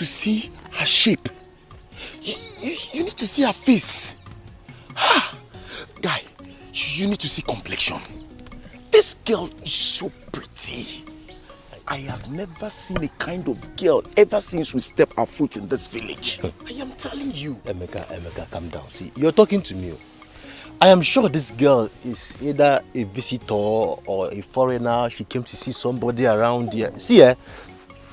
to see her shape. You need to see her face. Guy, you need to see complexion. This girl is so pretty. I have never seen a kind of girl ever since we stepped our foot in this village. I am telling you. Emeka, calm down. See, you're talking to me. I am sure this girl is either a visitor or a foreigner. She came to see somebody around here. See,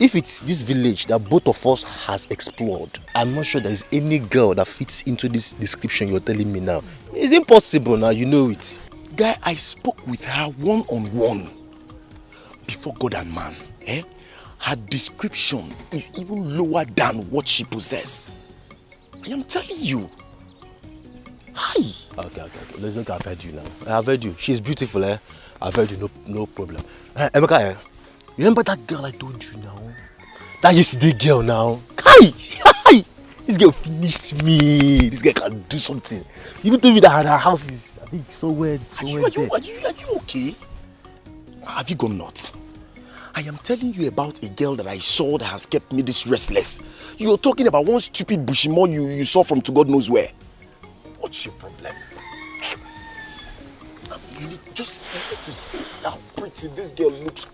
if it's this village that both of us has explored, I'm not sure there is any girl that fits into this description you're telling me now. It's impossible now, you know it. Guy, I spoke with her one-on-one before God and man. Her description is even lower than what she possesses. I am telling you. Hi. Okay. Look, I've heard you now. I've heard you. She's beautiful, I've heard you, no problem. Emeka, remember that girl I told you now? That yesterday girl now. Hi! This girl finished me. This girl can do something. You even told me that her house is, I think, so weird. Are you okay? Have you gone nuts? I am telling you about a girl that I saw that has kept me this restless. You're talking about one stupid bushimo you saw from to God knows where. What's your problem? You need to see how pretty this girl looks.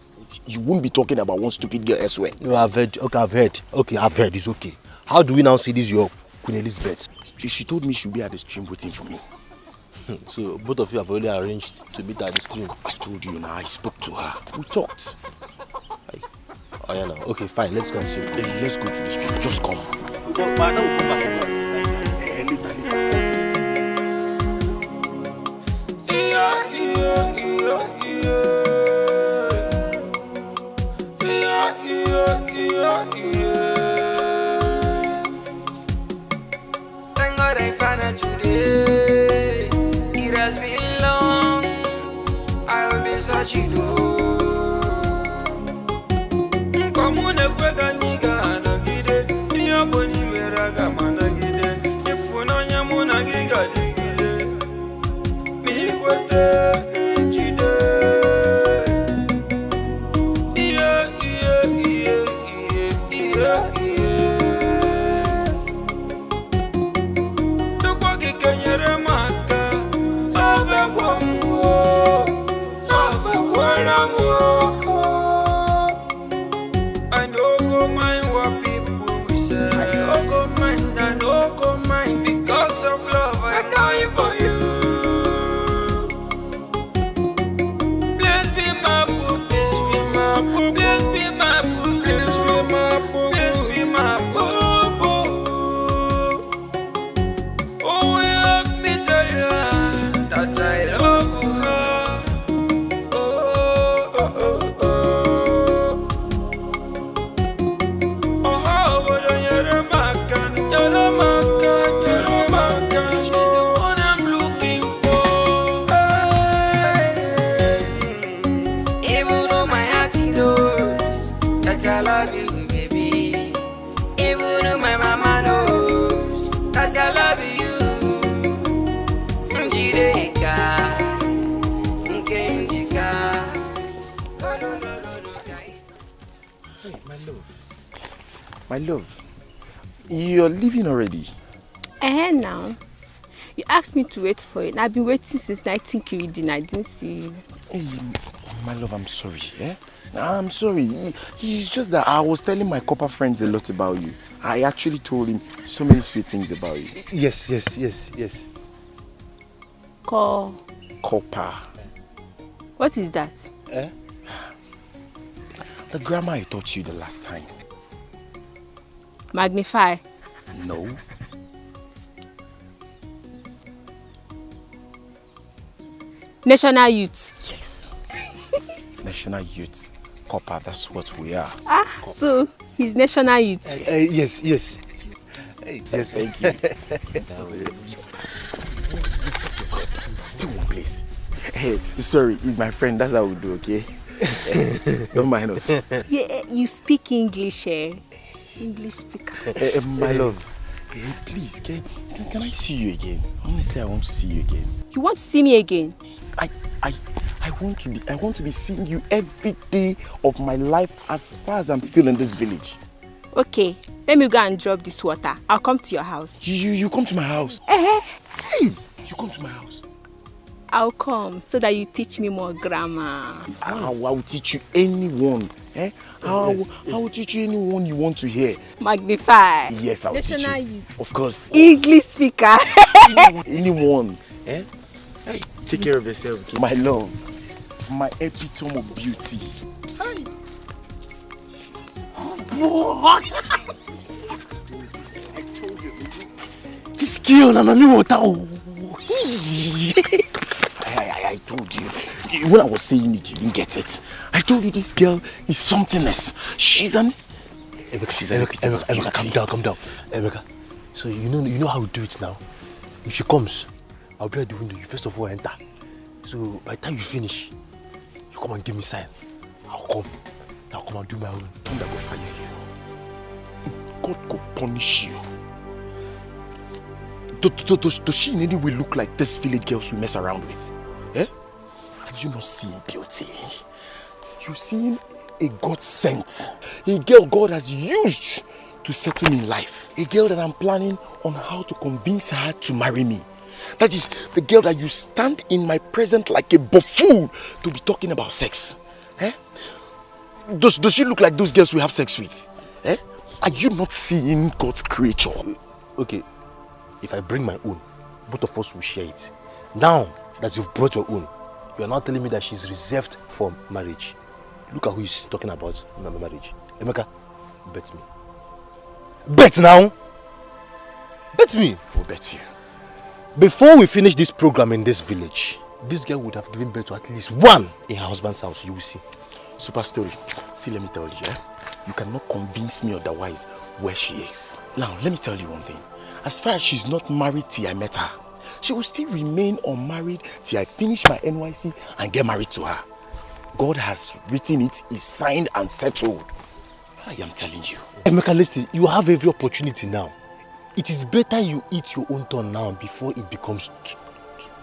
You won't be talking about one stupid girl elsewhere. No, I've heard. Okay, I've heard. It's okay. How do we now see this your Queen Elizabeth? She told me she'll be at the stream waiting for me. So both of you have already arranged to meet at the stream. I told you now, I spoke to her. We talked. Oh yeah, no. Okay, fine. Let's go and see. Let's go to the stream. Just come. But I will come back with us. Thank God I found her today. It has been long. I will be searching. Come on, My love, you're leaving already? Now. You asked me to wait for you, and I've been waiting since 19 Kiridin. I didn't see you. Hey, my love, I'm sorry. I'm sorry. It's just that I was telling my copper friends a lot about you. I actually told him so many sweet things about you. Yes. Copper. What is that? The grammar I taught you the last time. Magnify. No. National Youth. Yes. National Youth. Copper, that's what we are. So he's National Youth. Yes. Yes, thank you. Still one place. Hey, sorry, he's my friend. That's how we do, okay? Don't mind us. Yeah, you speak English, English speaker. My love, please, can I see you again? Honestly, I want to see you again. You want to see me again? I want to be seeing you every day of my life as far as I'm still in this village. Okay, Let me go and drop this water. I'll come to your house. You come to my house? Eh? Hey, you come to my house? I'll come so that you teach me more grammar. I will teach you anyone. Eh? I will teach you anyone you want to hear. Magnify. Yes, I will teach National you. youth. Of course. English speaker. Anyone. Eh? Hey, take care of yourself, okay? My love. My epitome of beauty. Hi. I told you. This girl, I'm a new water. I told you. When I was saying it, you didn't get it. I told you this girl is something else. She's an... Emeka, calm down. Emeka, so you know how we do it now. If she comes, I'll be at the window. You first of all enter. So by the time you finish, you come and give me sign. I'll come and do my own. Thunder go fire you. God go punish you. Does she in any way look like this village girls we mess around with? Eh? Are you not seeing beauty? You're seeing a God sent. A girl God has used to settle me in life. A girl that I'm planning on how to convince her to marry me. That is the girl that you stand in my presence like a buffoon to be talking about sex. Eh? Does she look like those girls we have sex with? Eh? Are you not seeing God's creature? Okay, if I bring my own, both of us will share it. Now that you've brought your own, you are now telling me that she's reserved for marriage. Look at who is talking about marriage. Emeka, bet me. Bet now! Bet me! I'll bet you. Before we finish this program in this village, this girl would have given birth to at least one in her husband's house. You will see. Super story. See, let me tell you, you cannot convince me otherwise where she is. Now, let me tell you one thing. As far as she's not married till I met her, she will still remain unmarried till I finish my NYC and get married to her. God has written it, is signed and settled. I am telling you. Emeka, listen, you have every opportunity now. It is better you eat your own turn now before it becomes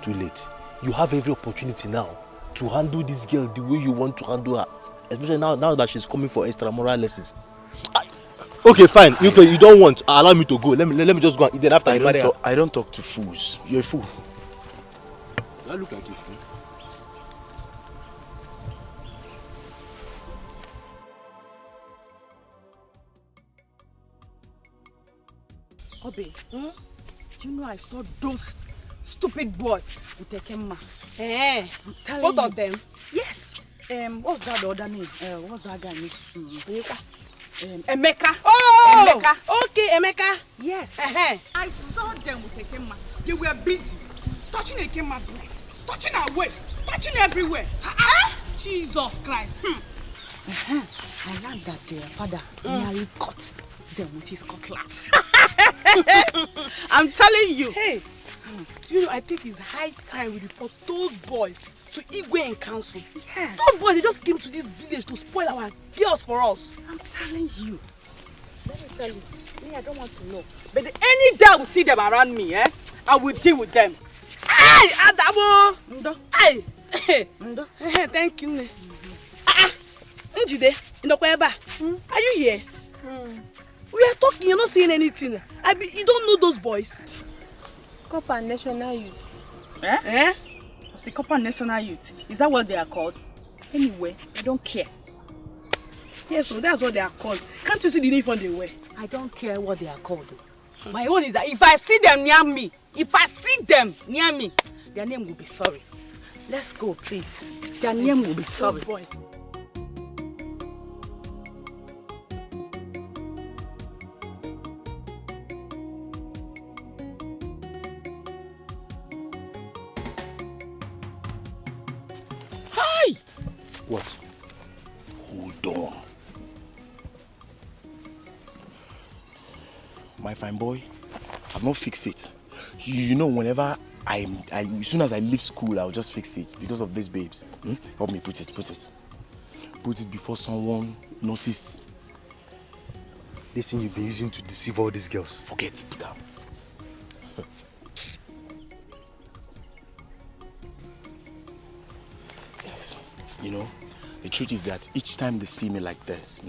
too late. You have every opportunity now to handle this girl the way you want to handle her. Especially now that she's coming for extramural lessons. Okay, fine. You don't want. Allow me to go. Let me just go and eat it after you marry her. I don't talk to fools. You're a fool. I look like a fool. Obe, do you know I saw those stupid boys with Ekema? Eh, Both of them? Yes. What's that the other name? What's that guy name? Emeka. Oh! Emeka. Okay, Emeka. Yes. I saw them with Ekema. They were busy touching Ekema breast, touching her waist, touching everywhere. Jesus Christ. I learned that their father nearly caught them with his cutlass. I'm telling you. Hey, do you know, I think it's high time we report those boys to Igwe and council. Yes. Those boys, they just came to this village to spoil our girls for us. I'm telling you. Let me tell you, me, I don't want to know. But any day I will see them around me, I will deal with them. Hey, Adamo! Ndo. Hey! Ndo. Thank you. Njide, are you here? We are talking, you're not saying anything. You don't know those boys. Copper National Youth. Eh? I say Copper National Youth. Is that what they are called? Anyway, I don't care. Yes, so that's what they are called. Can't you see the uniform they wear? I don't care what they are called. My own is that if I see them near me, Their name will be sorry. Let's go, please. Their name will be sorry. Those boys. Hi! What? Hold on. My fine boy, I've not fixed it. You know, whenever as soon as I leave school, I'll just fix it because of these babes. Help me put it. Put it before someone notices. This thing you've been using to deceive all these girls. Forget, put down. Yes, you know, the truth is that each time they see me like this,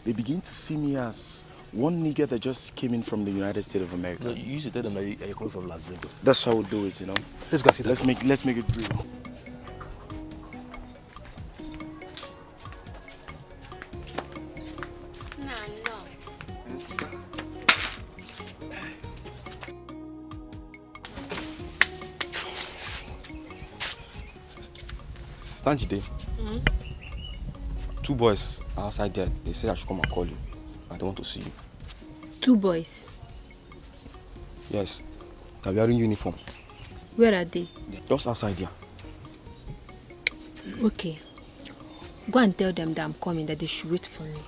they begin to see me as One nigga that just came in from the United States of America. No, you used to tell them that you're coming from Las Vegas. That's how we do it, you know. Let's go see that. Let's make it real. Stanjide. Two boys are outside there. They say I should come and call you. I don't want to see you. 2 boys. Yes. They're wearing uniform. Where are they? Just outside there. Okay. Go and tell them that I'm coming, that they should wait for me.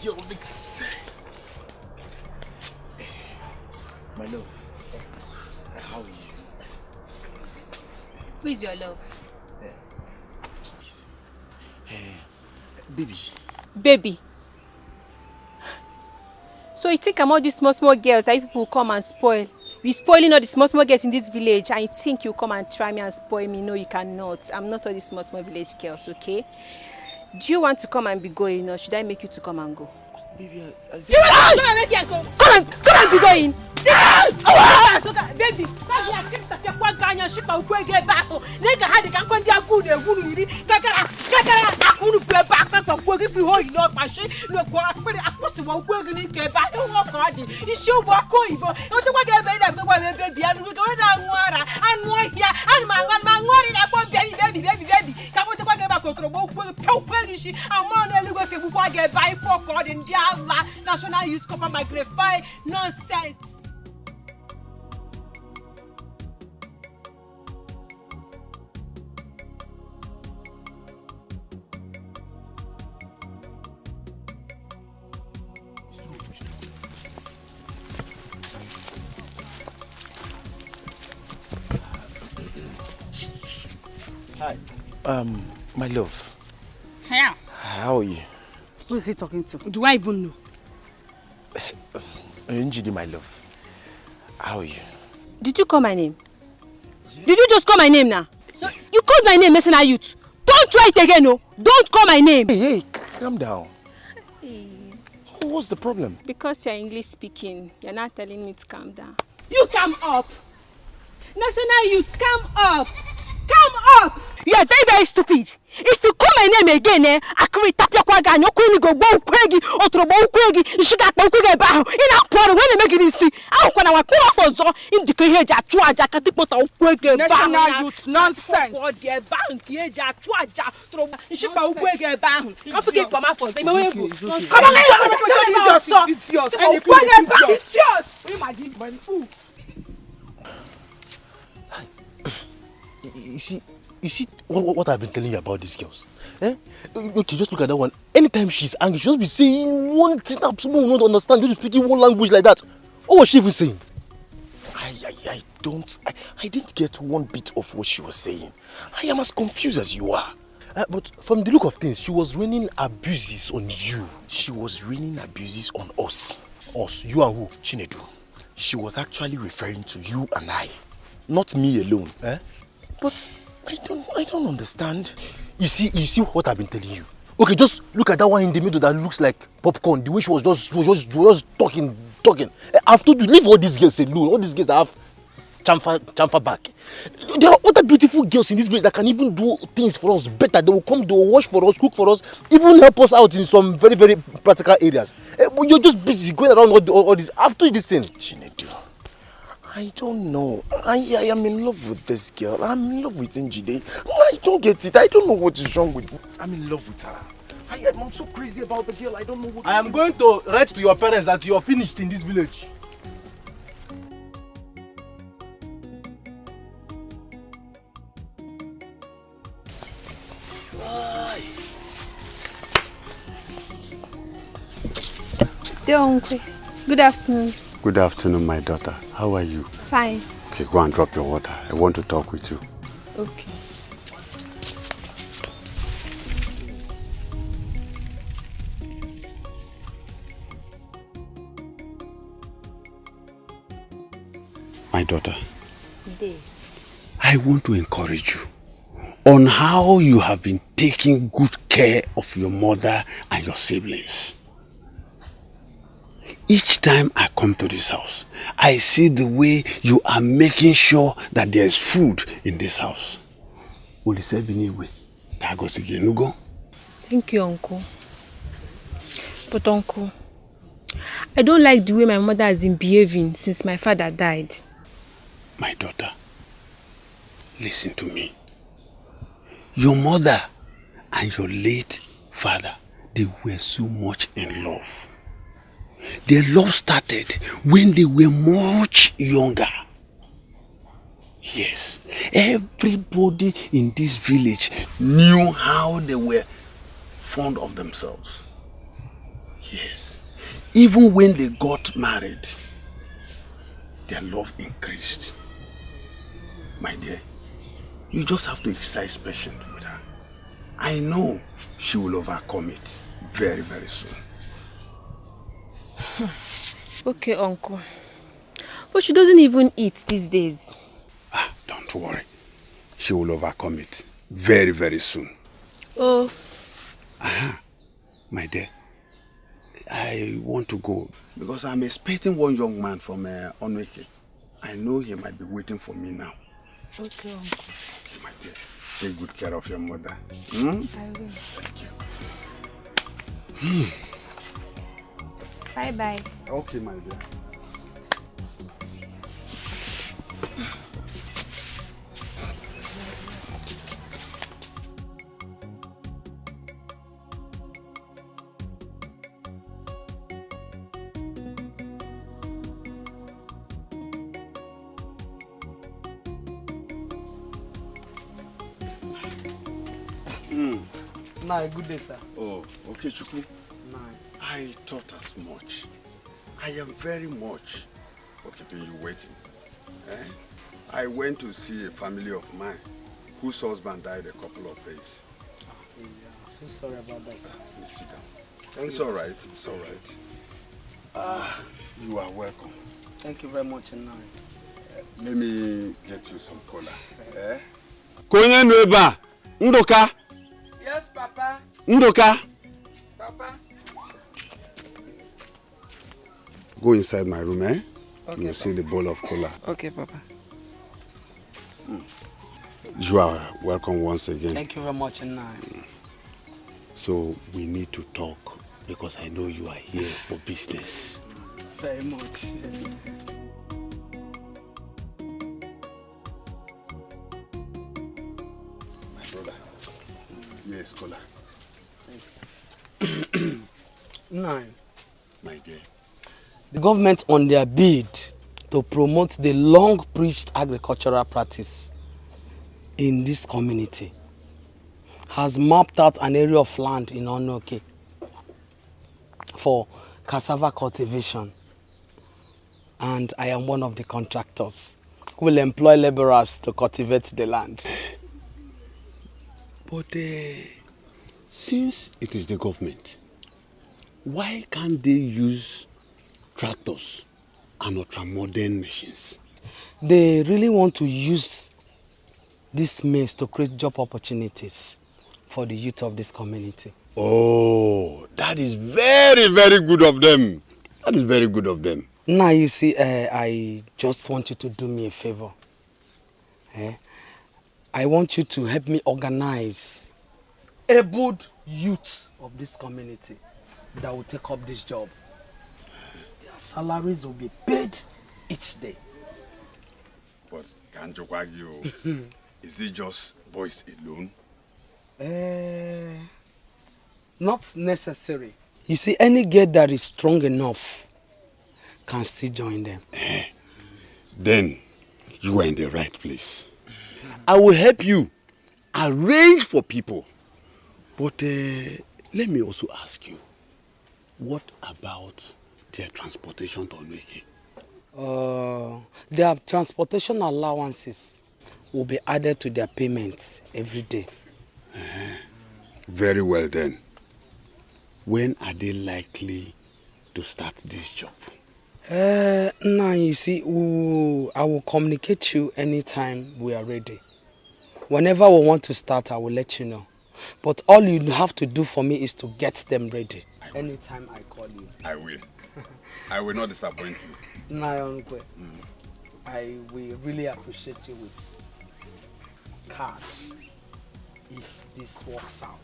Yo, Nix. My love. How are you? Who is your love? Baby. Baby. So you think I'm all these small girls that people come and spoil? We're spoiling all the small girls in this village, and you think you come and try me and spoil me? No, you cannot. I'm not all these small village girls, okay? Do you want to come and be going, or should I make you to come and go? Baby, Do you want to come and make you go? Come and be going. Baby, National Youth Corps magnify nonsense. Hi. My love. Yeah. How are you? Who is he talking to? Do I even know? Njidi, my love. How are you? Did you call my name? Did you just call my name now? Yes. You called my name, Mercenary Youth. Don't try it again, no. Don't call my name. Hey, calm down. What's the problem? Because you're English speaking, you're not telling me to calm down. You come up. National Youth, come up. Come up. You are very stupid. If you call my name again, I can tap your quagga, no queen go bow quaggy, or trouble quaggy, you should have quagga bow. In our quarter, when you make it see, I'll call our poor for so in the cage at Chuaja, Catipota, quagga, National Youth nonsense. For the bank, Yaja, Chuaja, trouble, you should have quagga bow. I forget from my phone. Come on, it's yours. My fool. You see what I've been telling you about these girls? Eh? Okay, just look at that one. Anytime she's angry, she'll just be saying one thing that someone will not understand. Just speaking one language like that. What was she even saying? I didn't get one bit of what she was saying. I am as confused as you are. But from the look of things, she was raining abuses on you. She was raining abuses on us. Us? You and who? Chinedu. She was actually referring to you and I. Not me alone. Eh? But I don't understand. You see what I've been telling you. Okay, just look at that one in the middle that looks like popcorn. The way she was just talking. I've told you, leave all these girls alone. All these girls that have chamfer back. There are other beautiful girls in this village that can even do things for us better. They will come, they will wash for us, cook for us, even help us out in some very, very practical areas. But you're just busy going around all this. After this thing, Chinedu, I don't know. I am in love with this girl. I'm in love with Njide. I don't get it. I don't know what is wrong with me. I'm in love with her. I'm so crazy about the girl. I don't know what. I am going to write to your parents that you are finished in this village. Dear uncle, good afternoon. Good afternoon, my daughter. How are you? Fine. Okay, go and drop your water. I want to talk with you. Okay. My daughter. Day. I want to encourage you on how you have been taking good care of your mother and your siblings. Each time I come to this house, I see the way you are making sure that there is food in this house. Thank you, Uncle. But Uncle, I don't like the way my mother has been behaving since my father died. My daughter, listen to me. Your mother and your late father, they were so much in love. Their love started when they were much younger. Yes, everybody in this village knew how they were fond of themselves. Yes, even when they got married, their love increased. My dear, you just have to exercise patience with her. I know she will overcome it very, very soon. Okay, Uncle. But she doesn't even eat these days. Don't worry. She will overcome it very, very soon. Oh. My dear, I want to go because I'm expecting one young man from Onweke. I know he might be waiting for me now. Okay, Uncle. Okay, my dear. Take good care of your mother. I will. Thank you. Bye-bye. Okay, my dear. Nah, good day, sir. Oh, okay, Chukwu. Nah. I thought as much. I am very much for keeping you waiting. I went to see a family of mine whose husband died a couple of days. Yeah, I'm so sorry about that, sir. Please sit down. It's all right. It's all right. You are welcome. Thank you very much, Nai. Let me get you some cola. Konye Nweba, Ndoka. Yes, Papa. Ndoka. Papa. Go inside my room, Okay, you'll see the bowl of cola. Okay, Papa. You are welcome once again. Thank you very much, Nai. So we need to talk because I know you are here for business. Very much. My brother. Yes, cola. Nai. My dear. The government on their bid to promote the long-preached agricultural practice in this community has mapped out an area of land in Onoke for cassava cultivation. And I am one of the contractors who will employ laborers to cultivate the land. But since it is the government, why can't they use tractors and ultra-modern machines? They really want to use this means to create job opportunities for the youth of this community. Oh, that is very, very good of them. That is very good of them. Now you see, I just want you to do me a favor. I want you to help me organize able youth of this community that will take up this job. Their salaries will be paid each day. But can't you argue? Is it just boys alone? Not necessary. You see, any girl that is strong enough can still join them. Then you are in the right place. I will help you arrange for people. But let me also ask you, what about their transportation to Onweke? Their transportation allowances will be added to their payments every day. Very well then. When are they likely to start this job? Now you see, I will communicate you anytime we are ready. Whenever we want to start, I will let you know. But all you have to do for me is to get them ready. Anytime I call you. I will. I will not disappoint you. Uncle. I will really appreciate you with cash if this works out.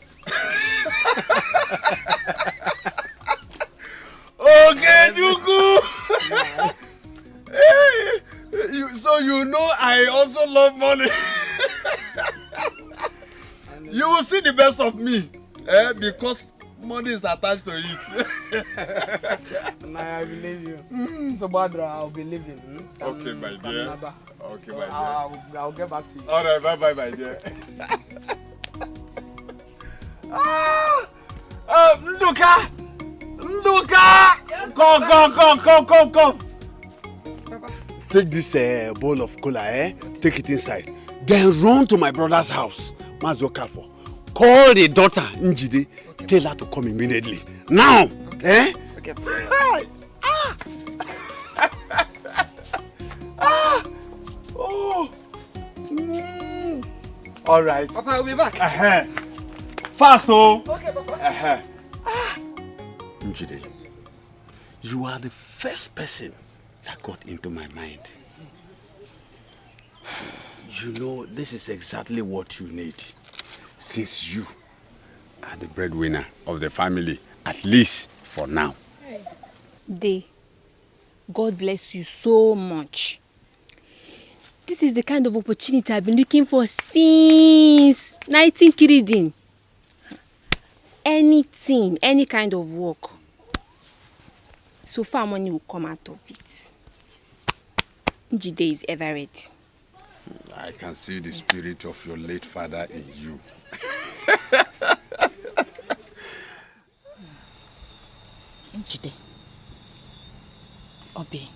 Okay, Juku. So you know I also love money. You will see the best of me, because money is attached to it. I believe you. So Badra, I'll believe you. Okay, my dear. Okay, my dear. I'll get back to you. All right, bye, my dear. Nduka! Yes, come. Take this bowl of cola, take it inside. Then run to my brother's house, Mazokafo. Call the daughter, Njide. Okay. Tell her to come immediately. Now! Okay. Okay. Oh. All right. Papa, I'll be back. Fast, oh. Okay, Papa. Njide, you are the first person that got into my mind. You know, this is exactly what you need, since you are the breadwinner of the family, at least for now. God bless you so much. This is the kind of opportunity I've been looking for since 19 Anything, any kind of work. So far money will come out of it. Njide is ever ready. I can see the spirit of your late father in you. Njide, Obi,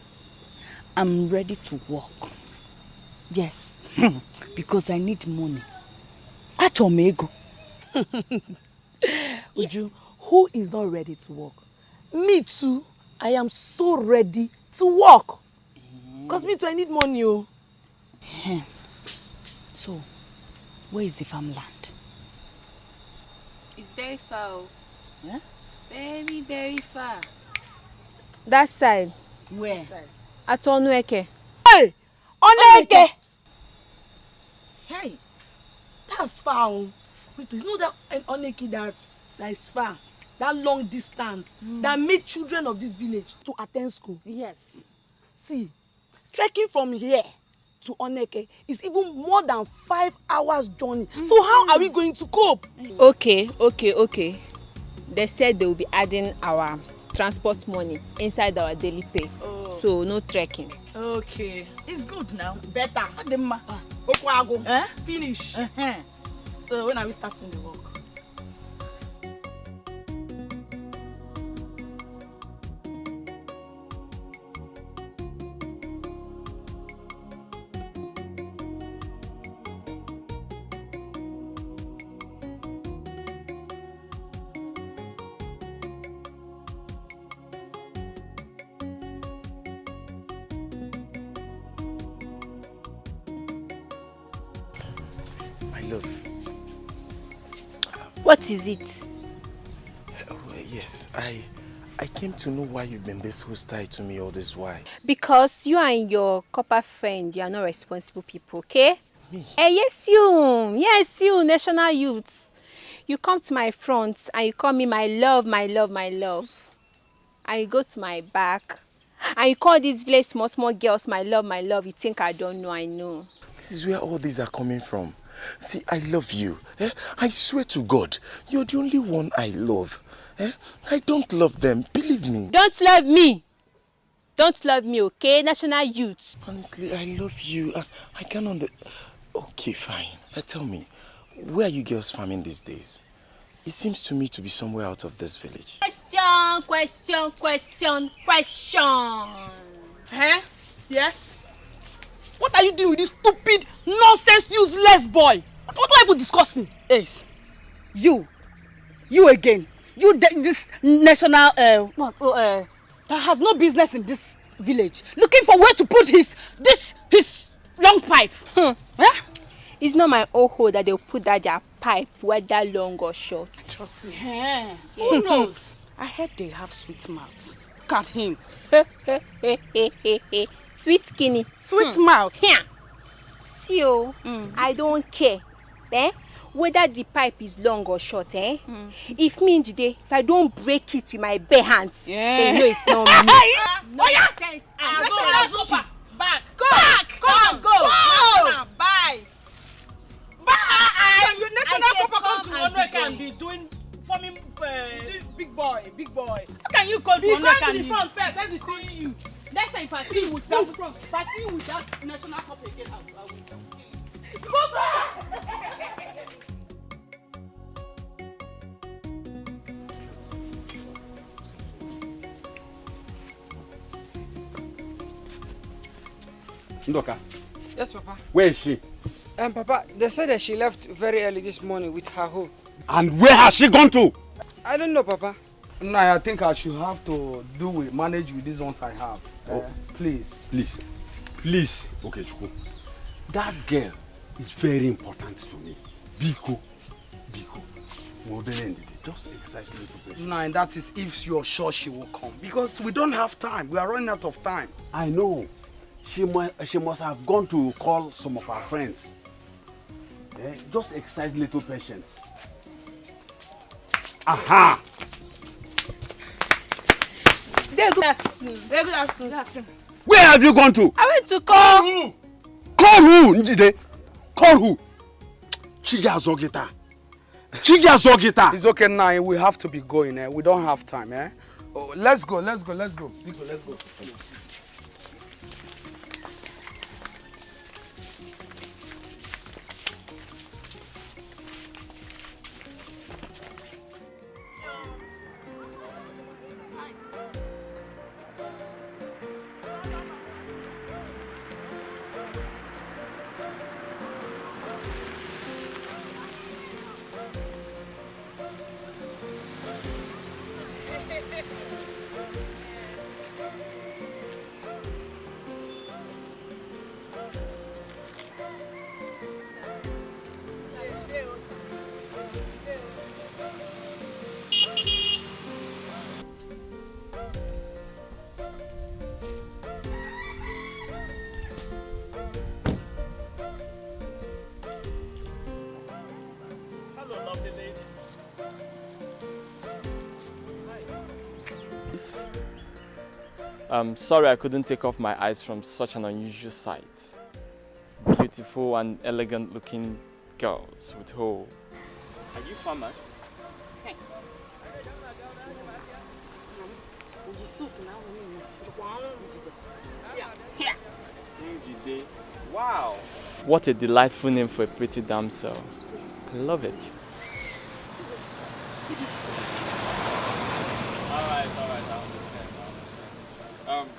I'm ready to work. Yes, because I need money. Achomego. Uju, who is not ready to work? Me too. I am so ready to work. Because me too, I need money. Oh. So, where is the farmland? It's very far. Yeah? Very, very far. That side. Where? At Onweke. Hey! Onweke! Hey! That's far. Wait, is not that an Onweke that is far? That long distance that made children of this village to attend school. Yes. See, trekking from here to Onweke is even more than 5 hours journey. So how are we going to cope? Okay. They said they will be adding our transport money inside our daily pay. Oh. So no trekking. Okay. It's good now. Better. Finish. So when are we starting the work? What is it? Oh, yes, I came to know why you've been this hostile to me all this while. Because you and your copper friend, you are not responsible people, okay? Me? Yes, you, national youths. You come to my front and you call me my love. And you go to my back and you call these village small girls my love. You think I don't know, I know. This is where all these are coming from. See, I love you. I swear to God, you're the only one I love. I don't love them, believe me. Don't love me. Don't love me, okay? National youth. Honestly, I love you. I can't Okay, fine. Tell me, where are you girls farming these days? It seems to me to be somewhere out of this village. Question. Yes? What are you doing with this stupid, nonsense, useless boy? What are people discussing? Ace, you again. You this national, that has no business in this village looking for where to put his long pipe. Huh? It's not my own hole that they'll put that their pipe, whether long or short. Trust me. Yeah. Who knows? I heard they have sweet mouth. Look at him. Sweet skinny. Sweet mouth. Yeah. See, I don't care. Whether the pipe is long or short, If me today, if I don't break it with my bare hands, they know it's not me. No sense. Let's go back. Go back. Come on, go. Bye. Bye. Your national papa come to Onweka and be doing forming big boy. How can you come to Onweka and be? Come to the front first. Let me see you. Next time, if I see you with that front, if I see you with that national cup again, I will kill you. Go back. Ndoka. Yes, Papa. Where is she? Papa, they said that she left very early this morning with her hoe. And where has she gone to? I don't know, Papa. No, I think I should have to manage with these ones I have. Please. Please. Okay, Chuku. That girl is very important to me. Biko. Just exercise little. No, and that is if you're sure she will come. Because we don't have time. We are running out of time. I know. She must have gone to call some of her friends. Just exercise little patience. Aha! Good afternoon. Where have you gone to? I went to call. Who? Call who, Njide? Call who? Chiga Zogita. It's okay now. We have to be going. We don't have time. Oh, let's go. Let's go. People, let's go. I'm sorry I couldn't take off my eyes from such an unusual sight. Beautiful and elegant looking girls with hoe. Are you farmers? Hey. Wow! What a delightful name for a pretty damsel. I love it. Alright.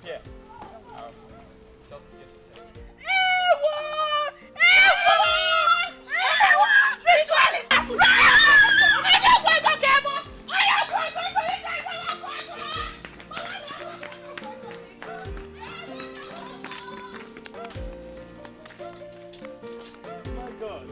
Yeah. Just get it. My God.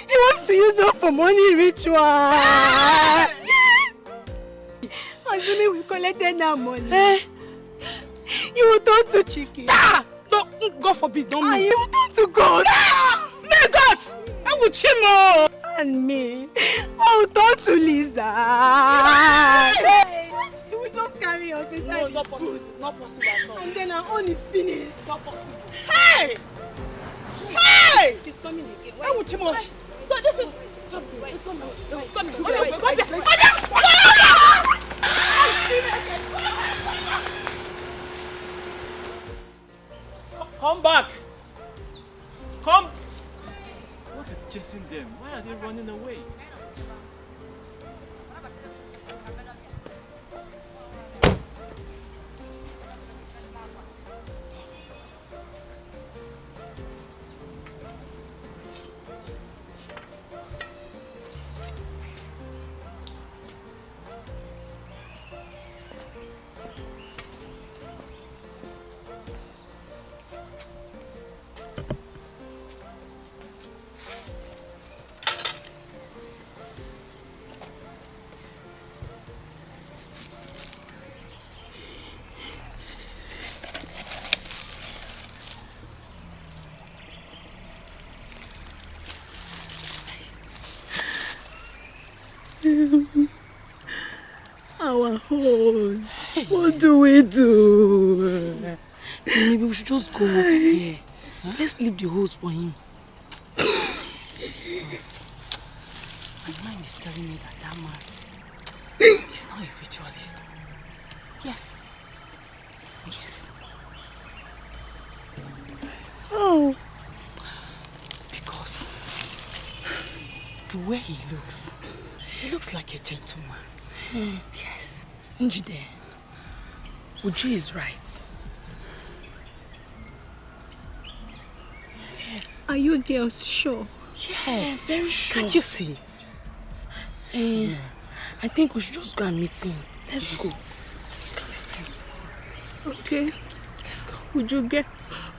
He wants to use them for money ritual. Assuming we collected that money, you will turn to chicken. No, God forbid, don't me. You will turn to God. May God! I will chimo. And me, I will turn to Lisa. You will just carry us inside. No, it's not possible. It's not possible at all. And then our own is finished. It's not possible. Hey! He's coming again. I will chimo. So this is... Stop it. It's coming. It's coming. Come back! chasing them. Why are they running away? Our horse. What do we do? Maybe we should just go up here. Let's leave the horse for him. My mind is telling me that man is not a ritualist. Yes. Yes. Oh. Because the way he looks like a gentleman. Yes. Njide, Uju is right. Yes. Are you girls sure? Yes, very sure. Can't you see? I think we should just go and meet him. Let's go. Okay. Let's go. Would you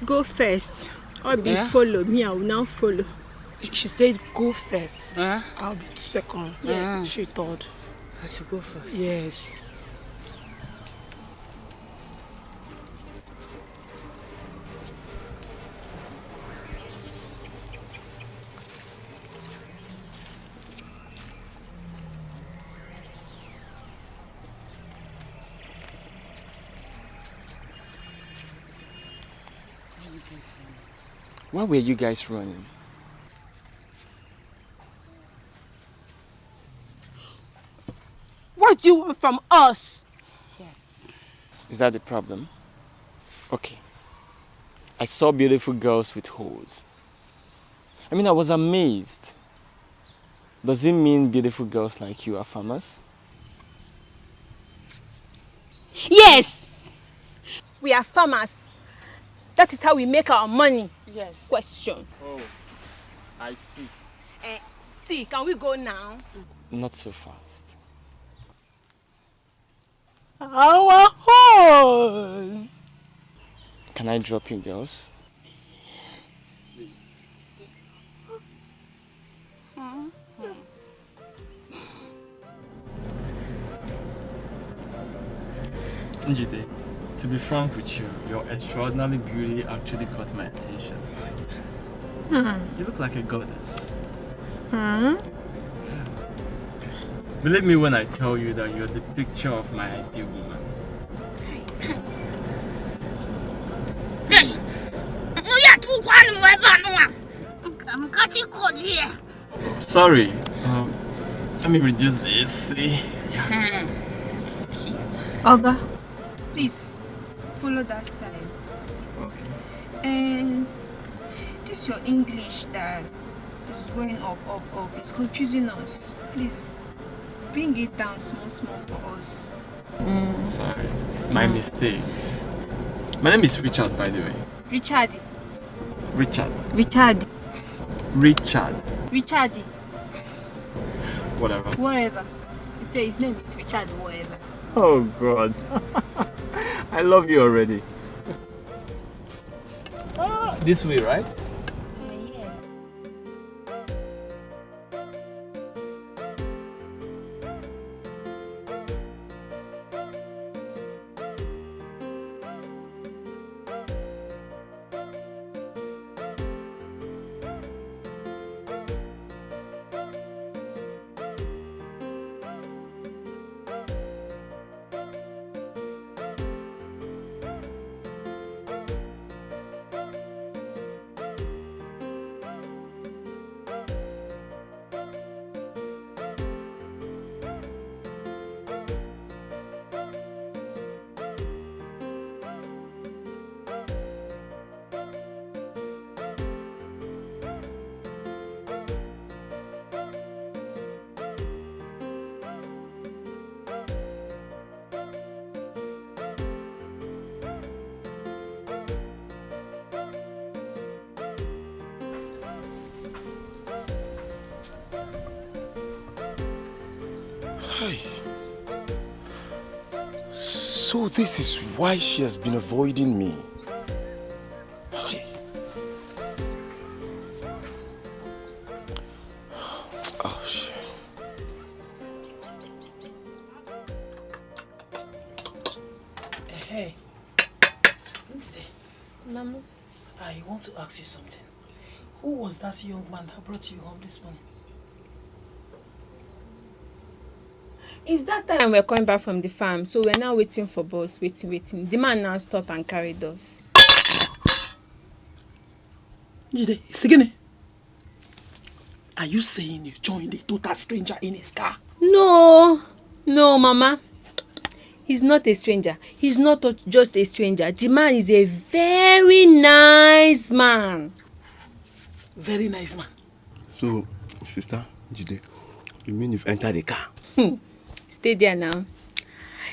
go first? Or be follow me? I will now follow. She said go first. I'll be second. Yeah. She third. I should go first. Yes. Why were you guys running? What do you want from us? Yes. Is that the problem? Okay. I saw beautiful girls with hoes. I mean, I was amazed. Does it mean beautiful girls like you are famous? Yes! We are farmers. That is how we make our money. Yes. Question. Oh, I see. See, can we go now? Not so fast. Our horse! Can I drop you girls? Njide, to be frank with you, your extraordinary beauty actually caught my attention. You look like a goddess. Believe me when I tell you that you're the picture of my ideal woman. Sorry. Let me reduce this. See? Yeah. Oga, please follow that side. Okay. And this your English that is going up. It's confusing us. Please bring it down small for us. Sorry. My mistakes. My name is Richard, by the way. Richard. Whatever. He say his name is Richard. Whatever. Oh God. I love you already. This way, right? Hey. So this is why she has been avoiding me. Hey. Oh shit. Hey. Mama. I want to ask you something. Who was that young man that brought you home this morning? It's that time we're coming back from the farm, so we're now waiting for bus, waiting. The man now stopped and carried us. Jide, Sigene, are you saying you joined a total stranger in his car? No, Mama. He's not a stranger. He's not just a stranger. The man is a very nice man. Very nice man. So, sister, Jide, you mean you've entered the car? Stay there now.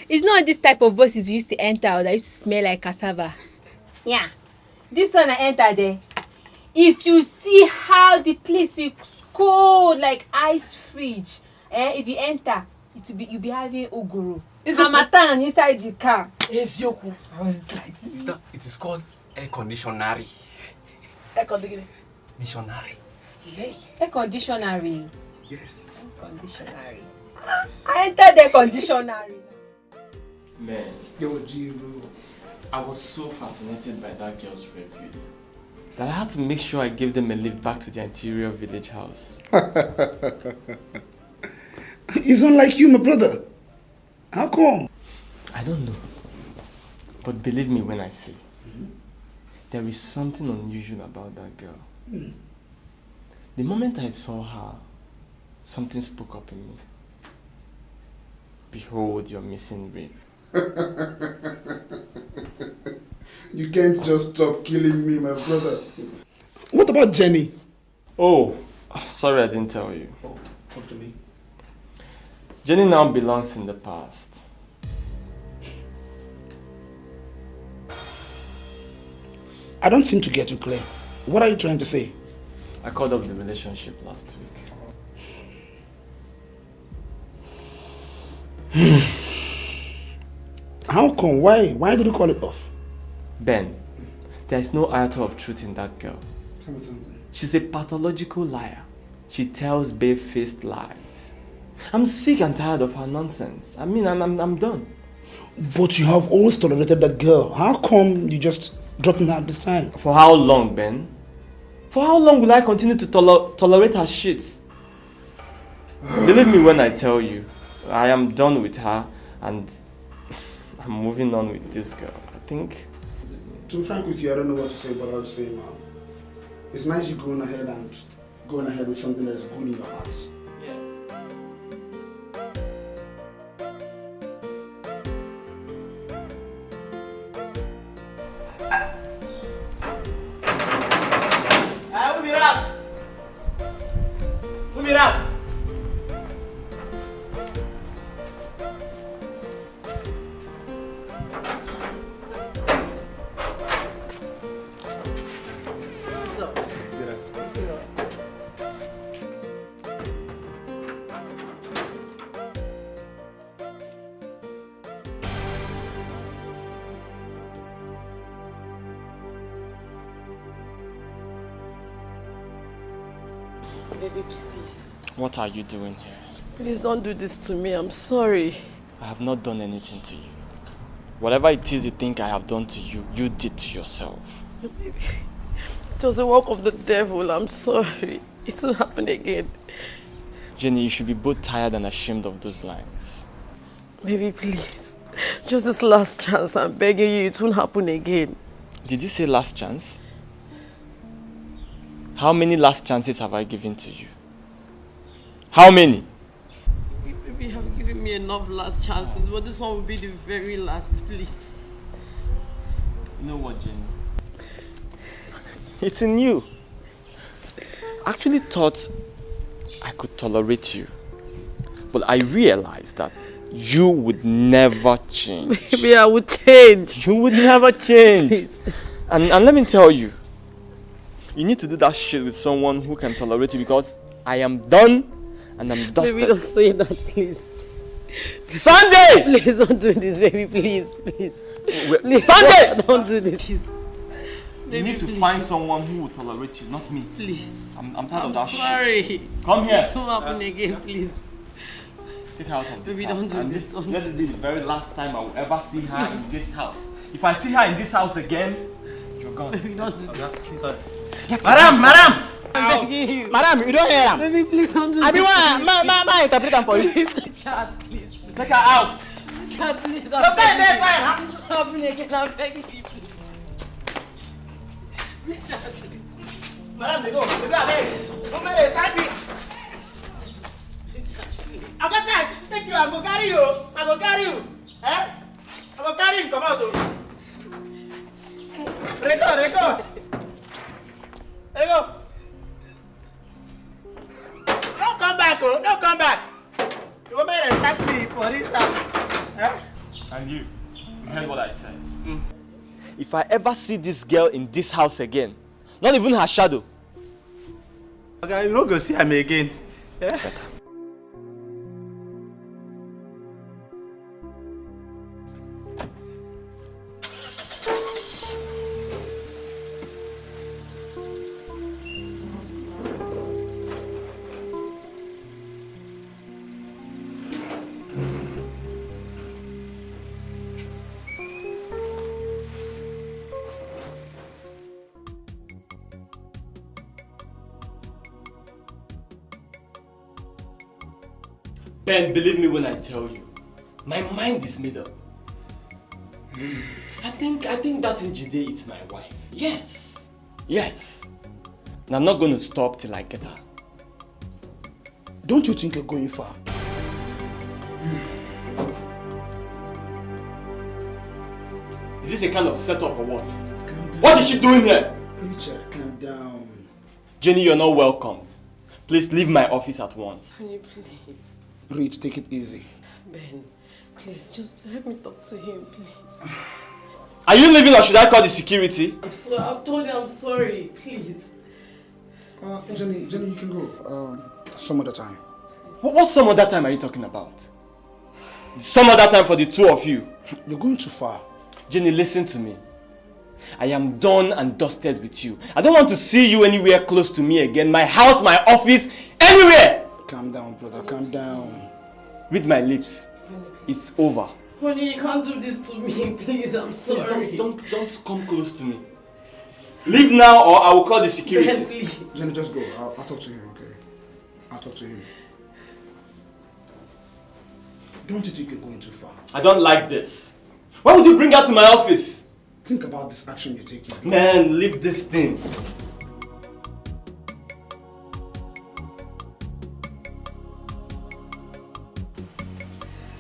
It's not this type of buses we used to enter or that used to smell like cassava. Yeah. This one I entered there. If you see how the place is cold like ice fridge, if you enter, you'll be having ogoro. Hamatan inside the car. Ezioku. I was like, Sister, it is called air conditionary. Air conditionary. Hey. Air conditionary. Yes. Air conditionary. I entered the conditionary. Man, Yo, Jiro. I was so fascinated by that girl's red beauty that I had to make sure I gave them a lift back to their interior village house. It's unlike you, my brother. How come? I don't know. But believe me when I say, there is something unusual about that girl. The moment I saw her, something spoke up in me. Behold your missing rib. You can't just stop killing me, my brother. What about Jenny? Oh, sorry I didn't tell you. Oh, talk to me. Jenny now belongs in the past. I don't seem to get you clear. What are you trying to say? I called up the relationship last week. How come? Why did you call it off? Ben, there is no iota of truth in that girl. Tell me something. She's a pathological liar. She tells bare-faced lies. I'm sick and tired of her nonsense. I mean, I'm done. But you have always tolerated that girl. How come you just dropping her this time? For how long, Ben? For how long will I continue to tolerate her shit? Believe me when I tell you, I am done with her and I'm moving on with this girl. I think... To be frank with you, I don't know what to say, but I'll just say now. It's nice you going ahead with something that is good in your heart. Baby, please. What are you doing here? Please don't do this to me. I'm sorry. I have not done anything to you. Whatever it is you think I have done to you, you did to yourself. Baby, it was a work of the devil. I'm sorry. It will happen again. Jenny, you should be both tired and ashamed of those lines. Baby, please. Just this last chance. I'm begging you. It won't happen again. Did you say last chance? How many last chances have I given to you? How many? Baby, you have given me enough last chances, but this one will be the very last, please. You know what, Jenny? It's in you. I actually thought I could tolerate you. But I realized that you would never change. Baby, I would change. You would never change. Please. And let me tell you, you need to do that shit with someone who can tolerate you because I am done and I'm dusted. Baby, don't say that, please. Sunday! Please don't do this, baby. Please. Please. Sunday! Don't do this. You need to find someone who will tolerate you, not me. Please. I'm tired of that sorry. shit. Come here. It won't happen again, please. Take her out of this Baby, house. don't do And this. This is the very last time I will ever see her in this house. If I see her in this house again, you're gone. Baby, don't do this, please. Madam! I'm begging you. Madam, you don't hear him. Baby, please don't do this. I mean, my interpreter for you. Chad, please. Take her out. Chad, please. Don't take me fire. It's not happening again. I'm begging you, please. Please, Chad, please. Madam, they go away. Don't let it thank me. I got time. Take you. I go carry you. I go carry you. Eh? I go carry him. Come out. Record. Don't come back, oh. Don't come back. You go make attack me for this house. Eh? And you heard what I said. If I ever see this girl in this house again, not even her shadow. Okay, you don't go see him again. Yeah? Better. Ben, believe me when I tell you, my mind is made up. I think that Njide is my wife. Yes. And I'm not going to stop till I get her. Don't you think you're going far? Is this a kind of setup or what? What is she doing here? Richard, calm down. Jenny, you're not welcomed. Please leave my office at once. Honey, please. Rich, take it easy. Ben, please, just help me talk to him, please. Are you leaving or should I call the security? I'm sorry. I've told you I'm sorry. Please. Jenny, you can go. Some other time. What some other time are you talking about? Some other time for the two of you. You're going too far. Jenny, listen to me. I am done and dusted with you. I don't want to see you anywhere close to me again. My house, my office, anywhere! Calm down, brother. Calm down. Read my lips. It's over. Honey, you can't do this to me, please. I'm sorry. Please don't come close to me. Leave now or I will call the security. Ben, please. Jenny, just go. I'll talk to him, okay? I'll talk to him. Don't you think you're going too far? I don't like this. Why would you bring her to my office? Think about this action you're taking. Man, leave this thing.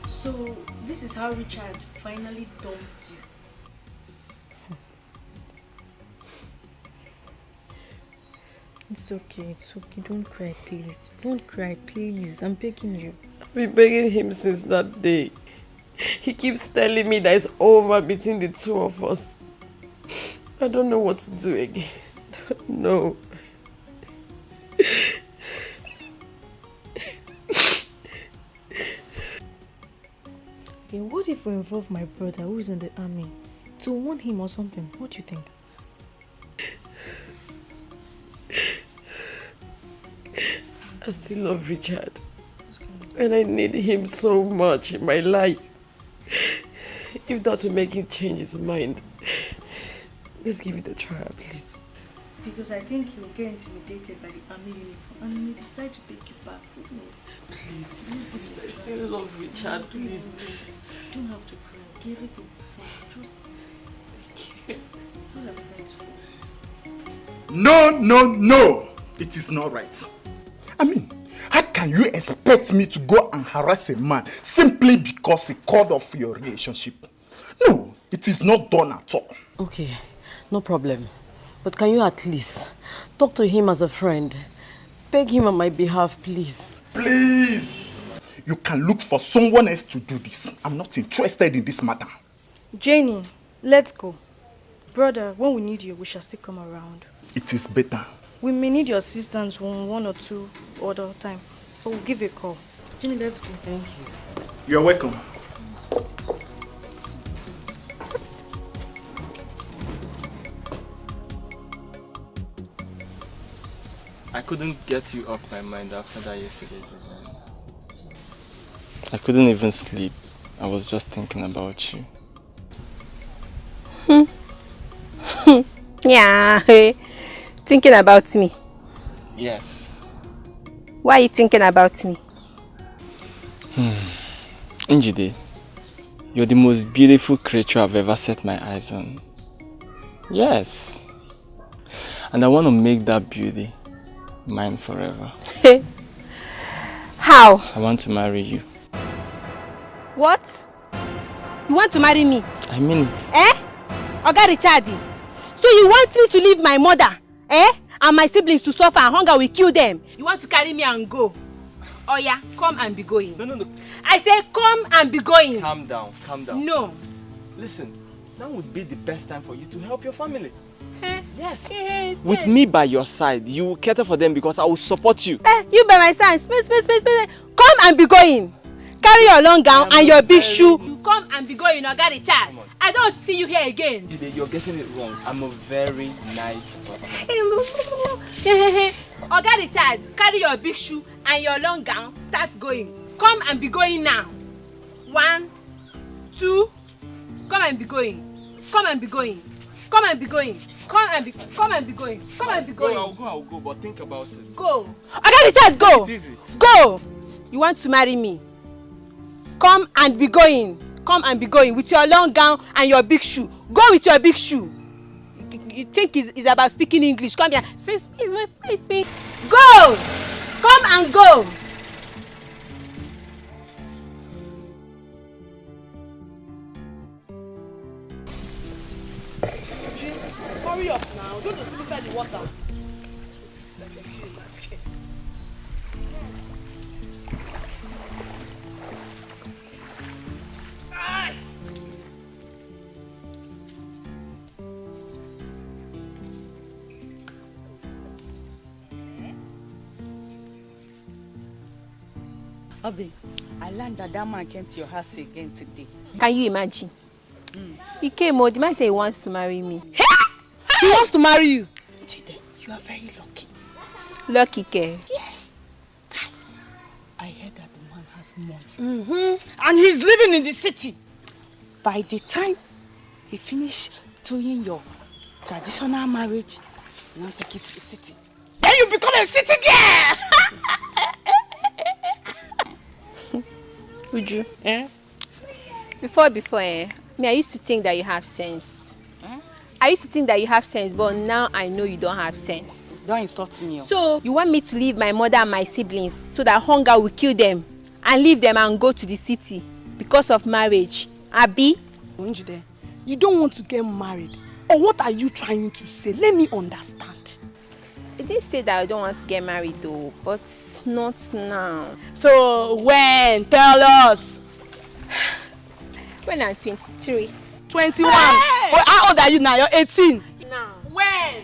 So, this is how Richard finally dumped you. It's okay. Don't cry, please. Don't cry, please. I'm begging you. I've been begging him since that day. He keeps telling me that it's over between the two of us. I don't know what to do again. I don't know. Okay, what if we involve my brother who's in the army to warn him or something? What do you think? I still love Richard. And I need him so much in my life. If that will make him change his mind, let's give it a try, please. Because I think you'll get intimidated by the army uniform and he may decide to take you back. Please, I still love Richard, please. You don't have to cry. Give it a fun. Just all our friends for. No. It is not right. I mean, how can you expect me to go and harass a man simply because he called off your relationship? No, it is not done at all. Okay, no problem. But can you at least talk to him as a friend? Beg him on my behalf, please. Please! You can look for someone else to do this. I'm not interested in this matter. Jenny, let's go. Brother, when we need you, we shall still come around. It is better. We may need your assistance one or two other time, but we'll give you a call. Jenny, let's go. Thank you. You're welcome. I couldn't get you off my mind after that yesterday's event. I couldn't even sleep. I was just thinking about you. Yeah, thinking about me. Yes. Why are you thinking about me? Njide, you're the most beautiful creature I've ever set my eyes on. Yes. And I want to make that beauty mine forever. How? I want to marry you. What? You want to marry me? I mean it. Eh? Oga Richard. So you want me to leave my mother, and my siblings to suffer and hunger will kill them? You want to carry me and go? Oh yeah, come and be going. No. I say come and be going. Calm down. No. Listen, now would be the best time for you to help your family. Yes. With me by your side, you will cater for them because I will support you. You by my side. Space. Come and be going. Carry your long gown and your big shoe. You come and be going, Oga Richard. I don't see you here again. You're getting it wrong. I'm a very nice person. Oga Richard, carry your big shoe and your long gown. Start going. Come and be going now. 1, 2. Come and be going. Come and be going. Come and be going. Come and be going. I'll go, but think about it. Go. Oga Richard, go. It's easy. Go. You want to marry me? Come and be going. Come and be going with your long gown and your big shoe. Go with your big shoe. You think it's about speaking English? Come here. Space. Go. Come and go. Hurry up now. Don't just look at the water. Abi, I learned that man came to your house again today. Can you imagine? He came, the man said he wants to marry me. He wants to marry you? Chide, you are very lucky. Lucky, Ke? Yes. I heard that the man has money. And he's living in the city. By the time he finished doing your traditional marriage, you want to take it to the city. Then you become a city girl! Uju. Before, me, I used to think that you have sense. I used to think that you have sense, but now I know you don't have sense. Don't insult me. So, you want me to leave my mother and my siblings so that hunger will kill them and leave them and go to the city because of marriage? Abi? Onjide, you don't want to get married. Or what are you trying to say? Let me understand. I did say that I don't want to get married though, but not now. So, when? Tell us. When I'm 23. 21. Hey! Well, how old are you now? You're 18. Now. When?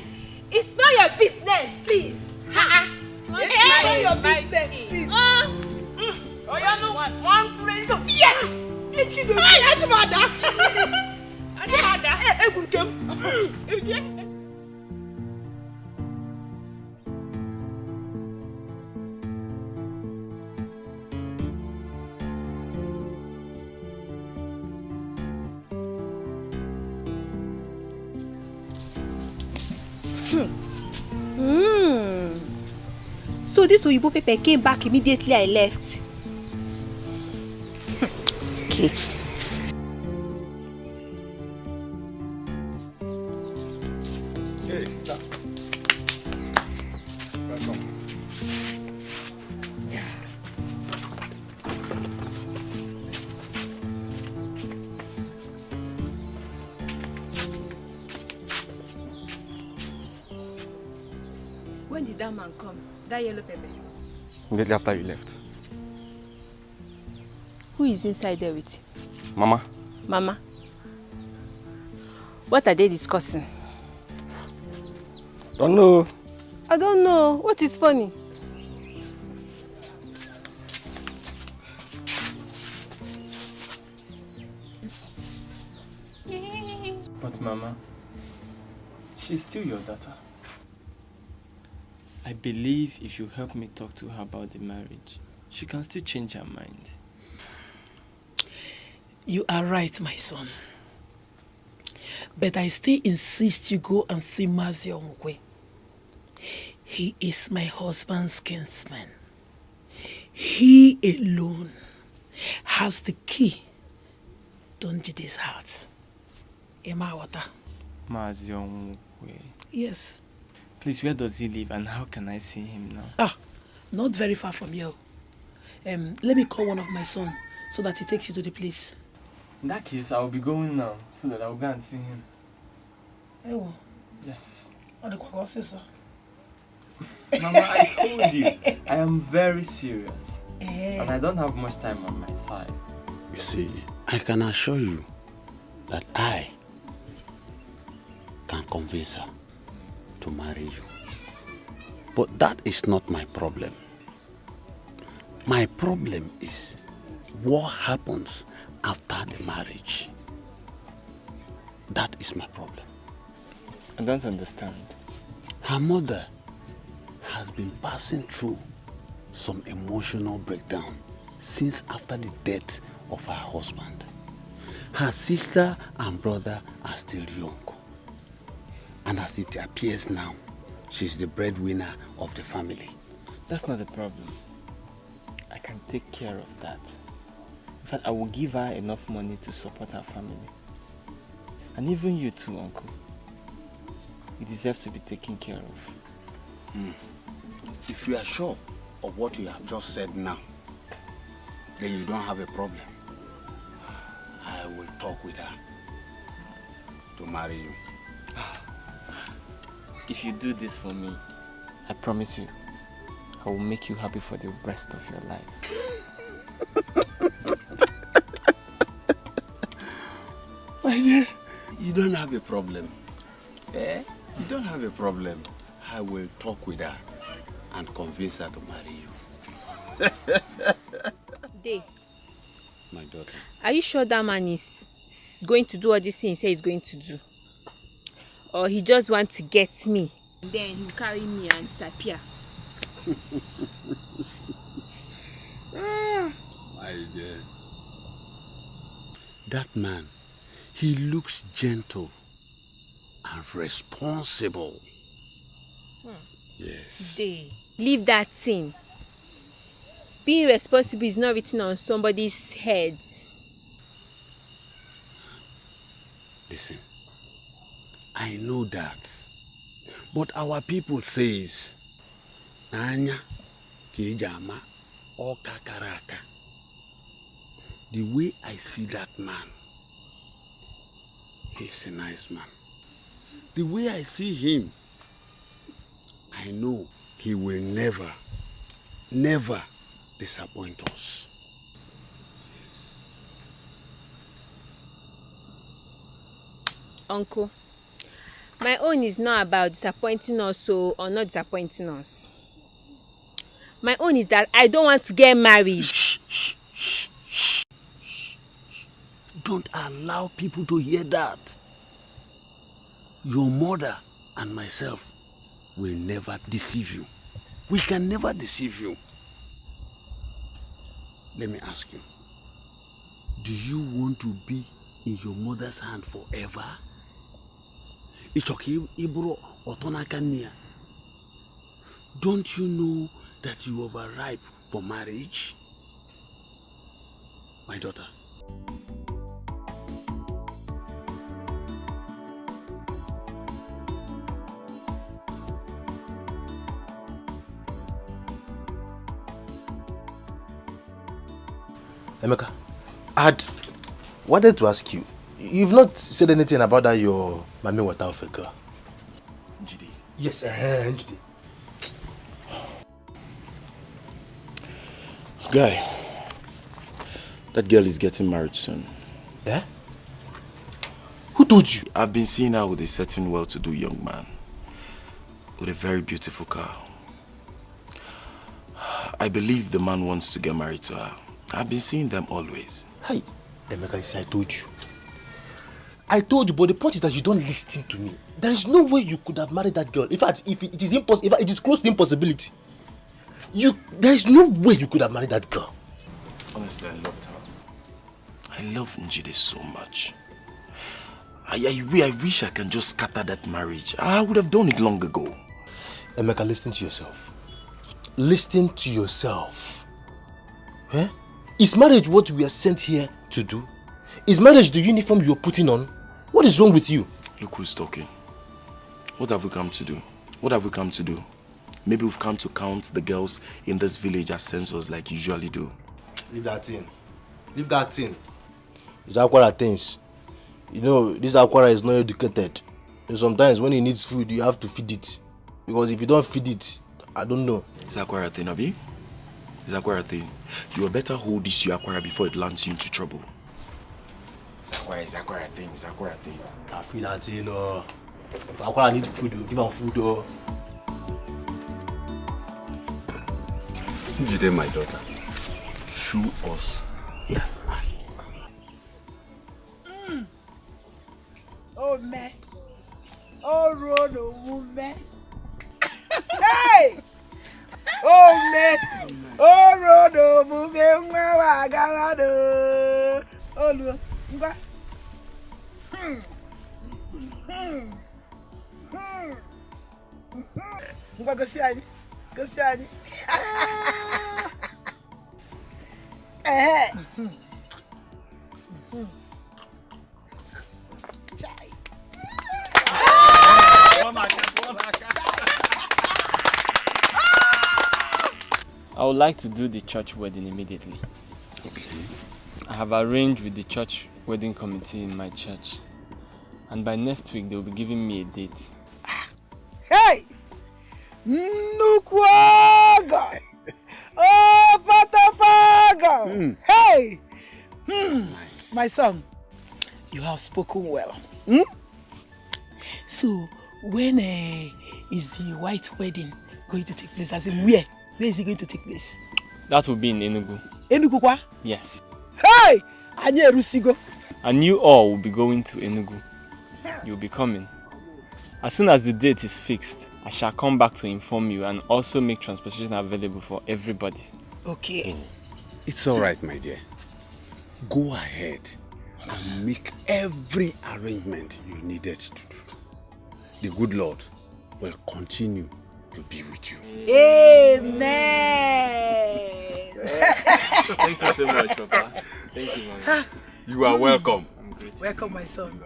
It's not your business, please. It's not your business, please. Oh, you know what? One place. Yes! Hey, Adimada! Hey, So this Oyibo paper came back immediately I left. Okay. Hey, sister. Welcome. When did that man come? That yellow pepper? Immediately after you left. Who is inside there with you? Mama. Mama? What are they discussing? Don't know. I don't know. What is funny? But Mama, she's still your daughter. I believe if you help me talk to her about the marriage, she can still change her mind. You are right, my son. But I still insist you go and see Mazi Omukwe. He is my husband's kinsman. He alone has the key to Njide's heart. Emawata. Mazi Omukwe. Yes. Please, where does he live and how can I see him now? Not very far from here. Let me call one of my sons so that he takes you to the place. In that case, I'll be going now so that I'll go and see him. Ewo. Yes. What the fuck say, sir? Mama, I told you, I am very serious. And I don't have much time on my side. You see, I can assure you that I can convince her to marry you. But that is not my problem. My problem is what happens after the marriage. That is my problem. I don't understand. Her mother has been passing through some emotional breakdown since after the death of her husband. Her sister and brother are still young. And as it appears now, she's the breadwinner of the family. That's not the problem. I can take care of that. In fact, I will give her enough money to support her family. And even you too, Uncle. You deserve to be taken care of. If you are sure of what you have just said now, then you don't have a problem. I will talk with her to marry you. If you do this for me, I promise you, I will make you happy for the rest of your life. My dear, you don't have a problem. Eh? You don't have a problem. I will talk with her and convince her to marry you. Day. My daughter. Are you sure that man is going to do all these things he says he's going to do? Or he just wants to get me? Then he'll carry me and disappear. My dear. That man, he looks gentle and responsible. Yes. Day. Leave that thing. Being responsible is not written on somebody's head. Listen, I know that. But our people says, Nanya kijama o kakaraka. The way I see that man, he's a nice man. The way I see him, I know he will never, never disappoint us. Uncle, my own is not about disappointing us or not disappointing us. My own is that I don't want to get married. Shh. Don't allow people to hear that. Your mother and myself will never deceive you. We can never deceive you. Let me ask you, do you want to be in your mother's hand forever? Don't you know that you are overripe for marriage? My daughter. Emeka, I had wanted to ask you, you've not said anything about that your Mami water of a girl. Njide. Yes, Njide. Guy, that girl is getting married soon. Yeah? Who told you? I've been seeing her with a certain well-to-do young man with a very beautiful car. I believe the man wants to get married to her. I've been seeing them always. Hi, Emeka, I told you. I told you, but the point is that you don't listen to me. There is no way you could have married that girl. In fact, if it is impossible, it is close to impossibility. There is no way you could have married that girl. Honestly, I loved her. I love Njide so much. I wish I can just scatter that marriage. I would have done it long ago. Emeka, listen to yourself. Listen to yourself. Eh? Is marriage what we are sent here to do? Is marriage the uniform you're putting on? What is wrong with you? Look who's talking. What have we come to do? What have we come to do? Maybe we've come to count the girls in this village as censors like you usually do. Leave that in. Leave that in. It's Akwara things. You know, this Akwara is not educated. And sometimes when he needs food, you have to feed it. Because if you don't feed it, I don't know. It's Akwara thing, Abi? It's Akwara thing. You had better hold this to Akwara before it lands you into trouble. It's Akwara thing, it's Akwara thing. I feel that, you know. If Akwara needs food, give him food, though. Jide, my daughter, show us that eye. Oh, man. Oh, road, oh, man. Hey! Oh, man. Oh, road, oh, man. Oh, look. Go see Ani. Go see Ani. I would like to do the church wedding immediately. Okay. I have arranged with the church wedding committee in my church. And by next week, they will be giving me a date. Hey! Nukwaga! Oh, Patafaga! Hey! My son, you have spoken well. So, when is the white wedding going to take place? As in where? Where is it going to take place? That will be in Enugu. Enugu kwa? Yes. Hey! Anye Rusigo. And you all will be going to Enugu. You'll be coming. As soon as the date is fixed, I shall come back to inform you and also make transportation available for everybody. Okay. It's all right, my dear. Go ahead and make every arrangement you needed to do. The good Lord will continue to be with you. Amen. Thank you so much, Papa. Thank you, Mama. You are welcome. I'm grateful. Welcome, my son.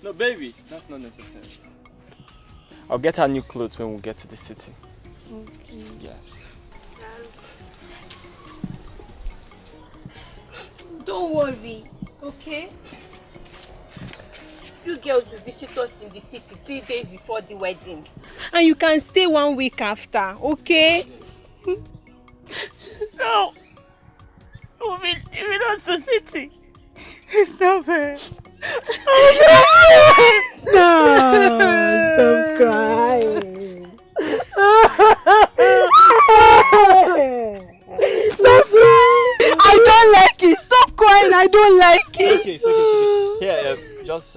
No, baby, that's not necessary. I'll get her new clothes when we get to the city. Okay. Yes. Don't worry, okay? You girls will visit us in the city 3 days before the wedding. And you can stay 1 week after, okay? No. We're not to city. It's not fair. Stop crying. Stop crying. I don't like it. Stop crying. I don't like it. Okay, it's okay. Here, just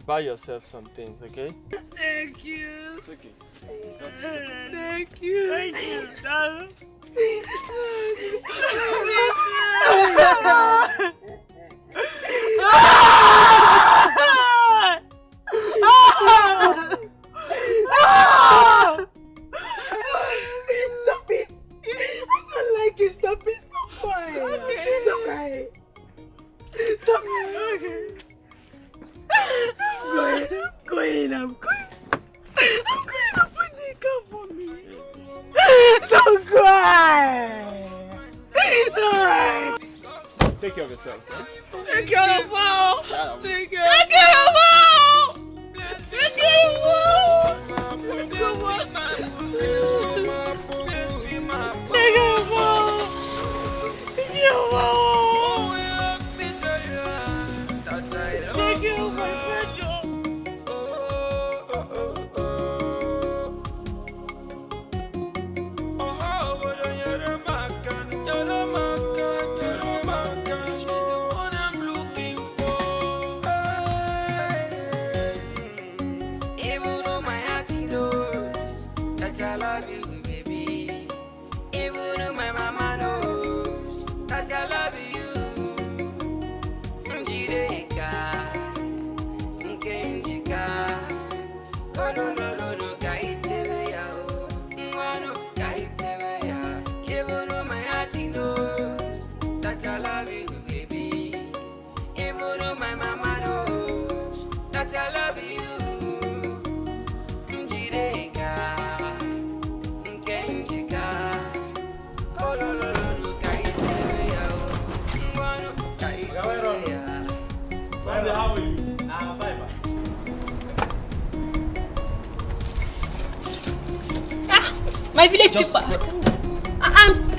buy yourself some things, okay? Thank you. It's okay. Thank you. Thank you, darling. Stop it! I don't like it. Stop it. Stop crying. Okay. Stop crying. Stop crying. Okay. I'm going. I'm going. Open the car for me. Don't cry. Alright. Take care of yourself, huh? Take care of all. Yeah, Take care of all. Take care of all. Come on. Take care of all. love you, baby. Even my mama knows that I love you. Njideka, Nkenjika, Kolololo, Kaitewe ya, Mwano, Kaitewe ya. Even my heart knows that I love you, baby. Even my mama knows that I love you. How are you? My village people.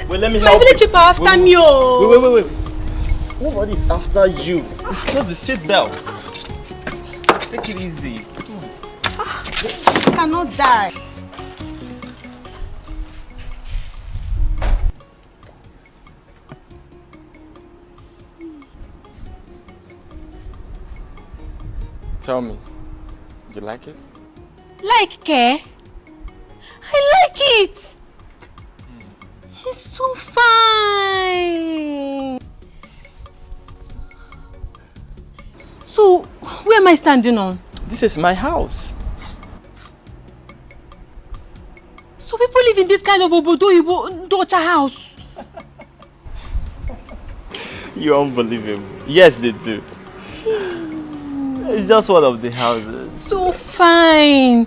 Wait, let me My help village you. people after me. Oh. Wait. Nobody's after you. It's just the seat belt. Take it easy. I cannot die. Tell me, you like it? Like ke? I like it. It's so fine. So, where am I standing on? This is my house. So people live in this kind of obodo daughter house. You're unbelievable. Yes, they do. It's just one of the houses. So fine.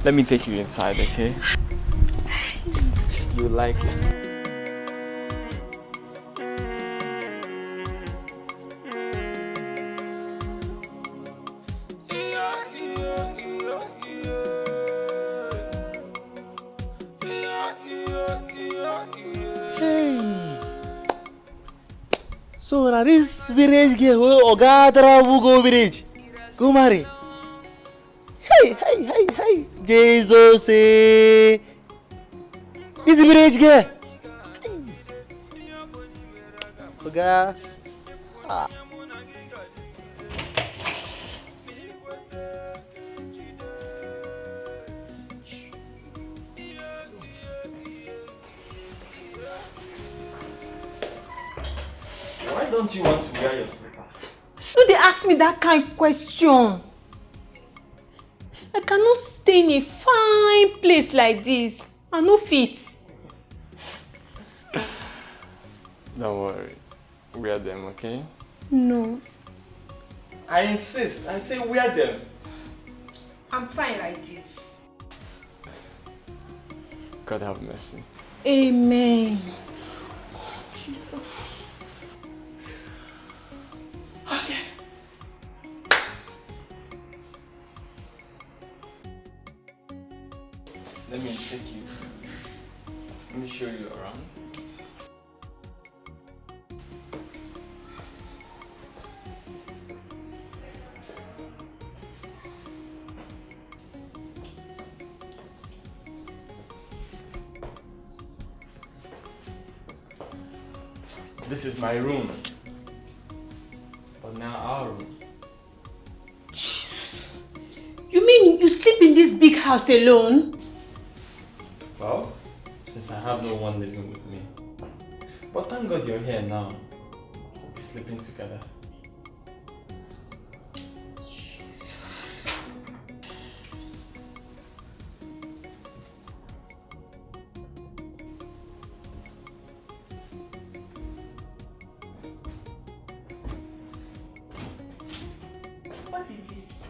Let me take you inside, okay? You like it. So now this village girl, Ogadra Wugo village. Go marry. Hey. Jesus, this village girl. Oga. Why don't you want to wear your slippers? No, they ask me that kind of question. I cannot stay in a fine place like this. I no fit. Don't worry. Wear them, okay? No. I insist. I say wear them. I'm fine like this. God have mercy. Amen. Okay. Let me take you. Let me show you around. This is my room. But now our room. You mean you sleep in this big house alone? Well, since I have no one living with me. But thank God you're here now. We'll be sleeping together. What is this?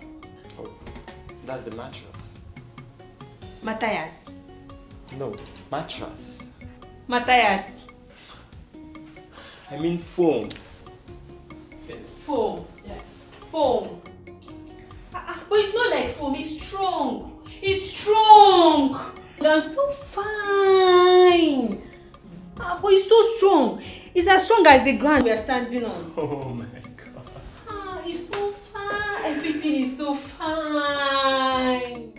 Oh, that's the mattress. Matthias. No, mattress. Matthias. I mean foam. Foam. Yes. Foam. But it's not like foam, it's strong. It's strong. That's so fine. But it's so strong. It's as strong as the ground we are standing on. Oh my God. It's so fine. Everything is so fine.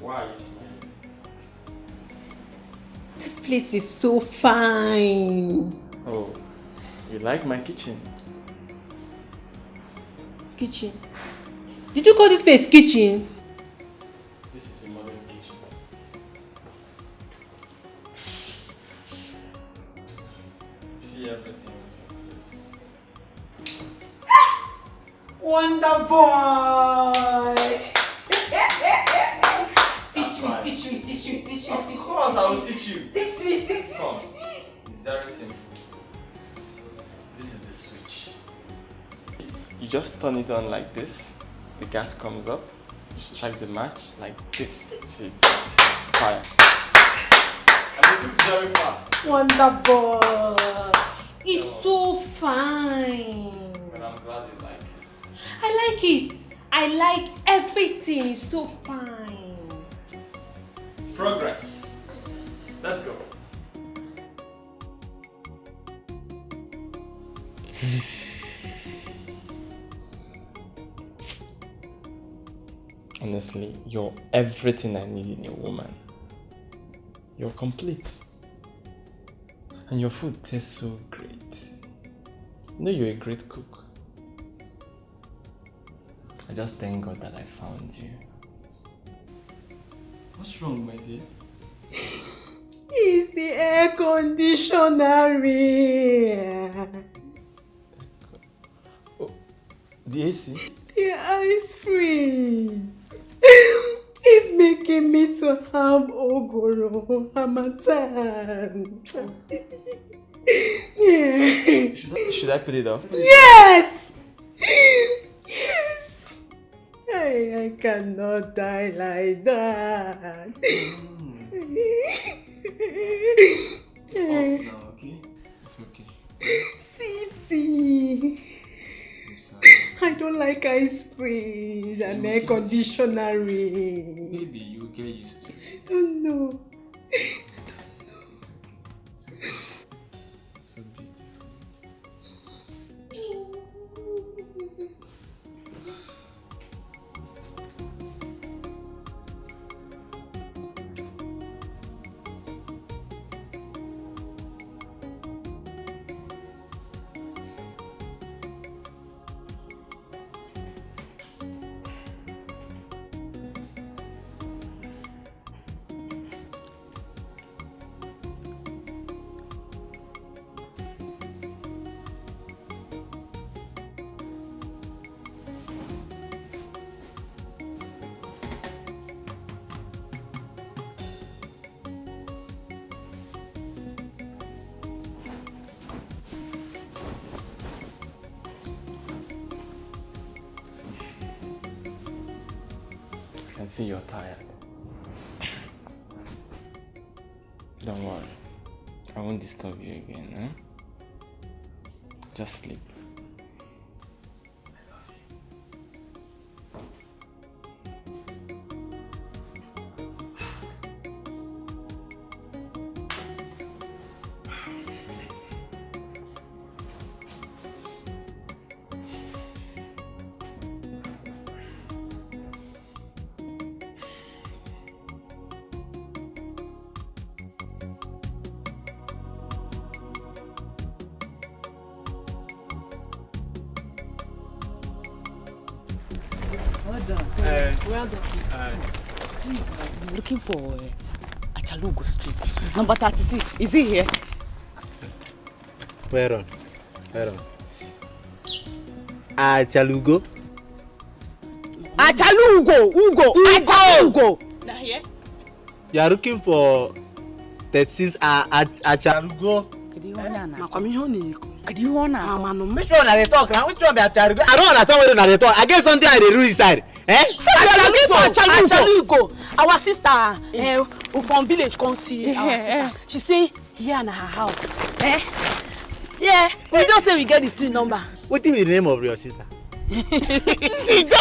Why are you smiling? This place is so fine. Oh, you like my kitchen? Kitchen? Did you call this place kitchen? This is a modern kitchen. See everything in this place. Wonder boy! Teach me. Of course, I will teach you. Teach me. Come. It's very simple. This is the switch. You just turn it on like this. The gas comes up. You strike the match like this. See it? Fire. And it looks very fast. Wonder boy! It's so fine. But I'm glad you like it. I like it. I like everything. It's so fine. Progress. Let's go. Honestly, you're everything I need in a woman. You're complete. And your food tastes so great. You know you're a great cook. I just thank God that I found you. What's wrong, my dear? It's the air conditioner. Oh, the AC? The ice free. It's making me to have Ogoro Hamatan. Yeah. Should I put it off? Yes! Yes! I cannot die like that. It's off now, okay? It's okay. City. I don't like ice freeze and air conditioner. Baby, you'll get used to it. I don't know. It's okay. So beautiful. I can see you're tired. Don't worry. I won't disturb you again, eh? Just sleep. Well done. Please, I'm looking for Achalugo Street, number 36. Is he here? Where on? Achalugo? Ugo. Now here? You are looking for 36 Achalugo? Which one are they talking now? Which one be Achalugo? I don't understand what they talk. I get something I do inside. Eh? We are looking for Achalugo. Our sister from village come see our sister. She say here in her house. Yeah, we just say we get the street number. What is the name of your sister? Njide.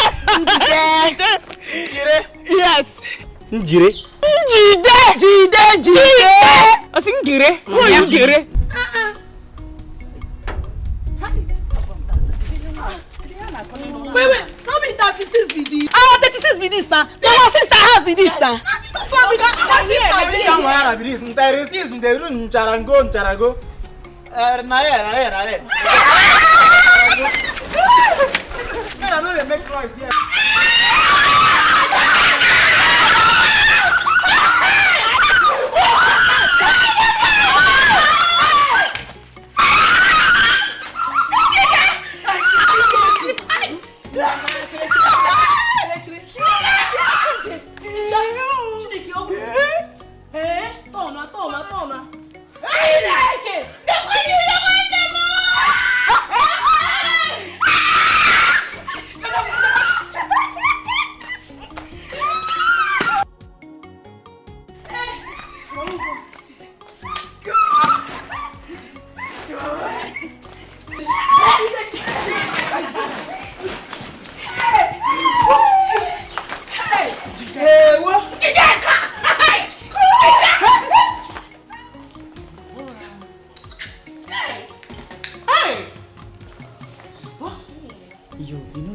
Yes. Njire? Jide. I sing Njire. Who are you Njire? Wait, not be 36 be this. Our 36 be this now. Our sister has be this now.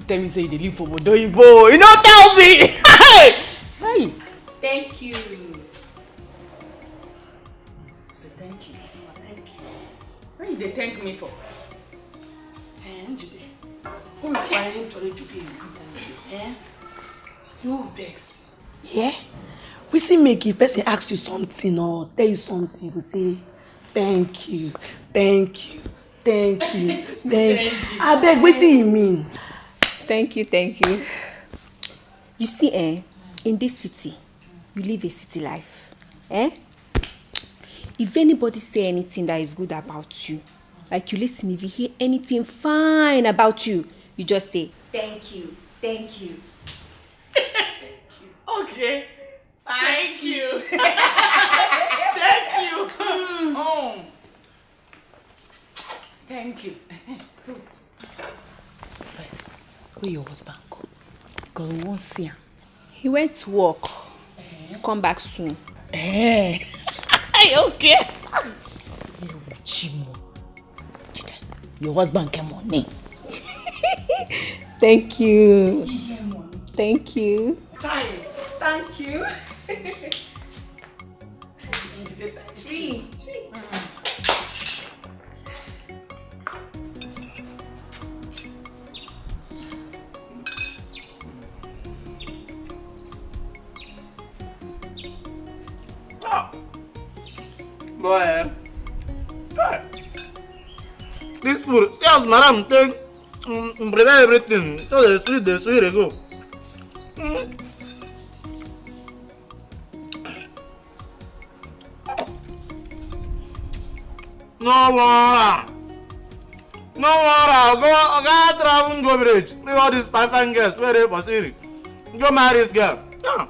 Tell me say they live for Modoibo. You don't tell me. Hey. Thank you. Say thank you. Thank you. What did they thank me for? No vex. Yeah? We see make if person ask you something or tell you something, you go say thank you, thank you, thank you, thank you. I beg, what do you mean? Thank you. You see, in this city, you live a city life. If anybody say anything that is good about you, like you listen, if you hear anything fine about you, you just say, thank you. Okay. Thank you. Thank you. Thank you. First, where your husband go? Because we won't see him. He went to work. Come back soon. Okay. Chimo. Your husband came on me. Thank you. He came on me. Thank you. Thank you. Tree. Boy, this food, see as madam take prepare everything. So the sweet they go. No water. Go travel go village. Leave all these fine girls where they for city. Go marry this girl. Yeah.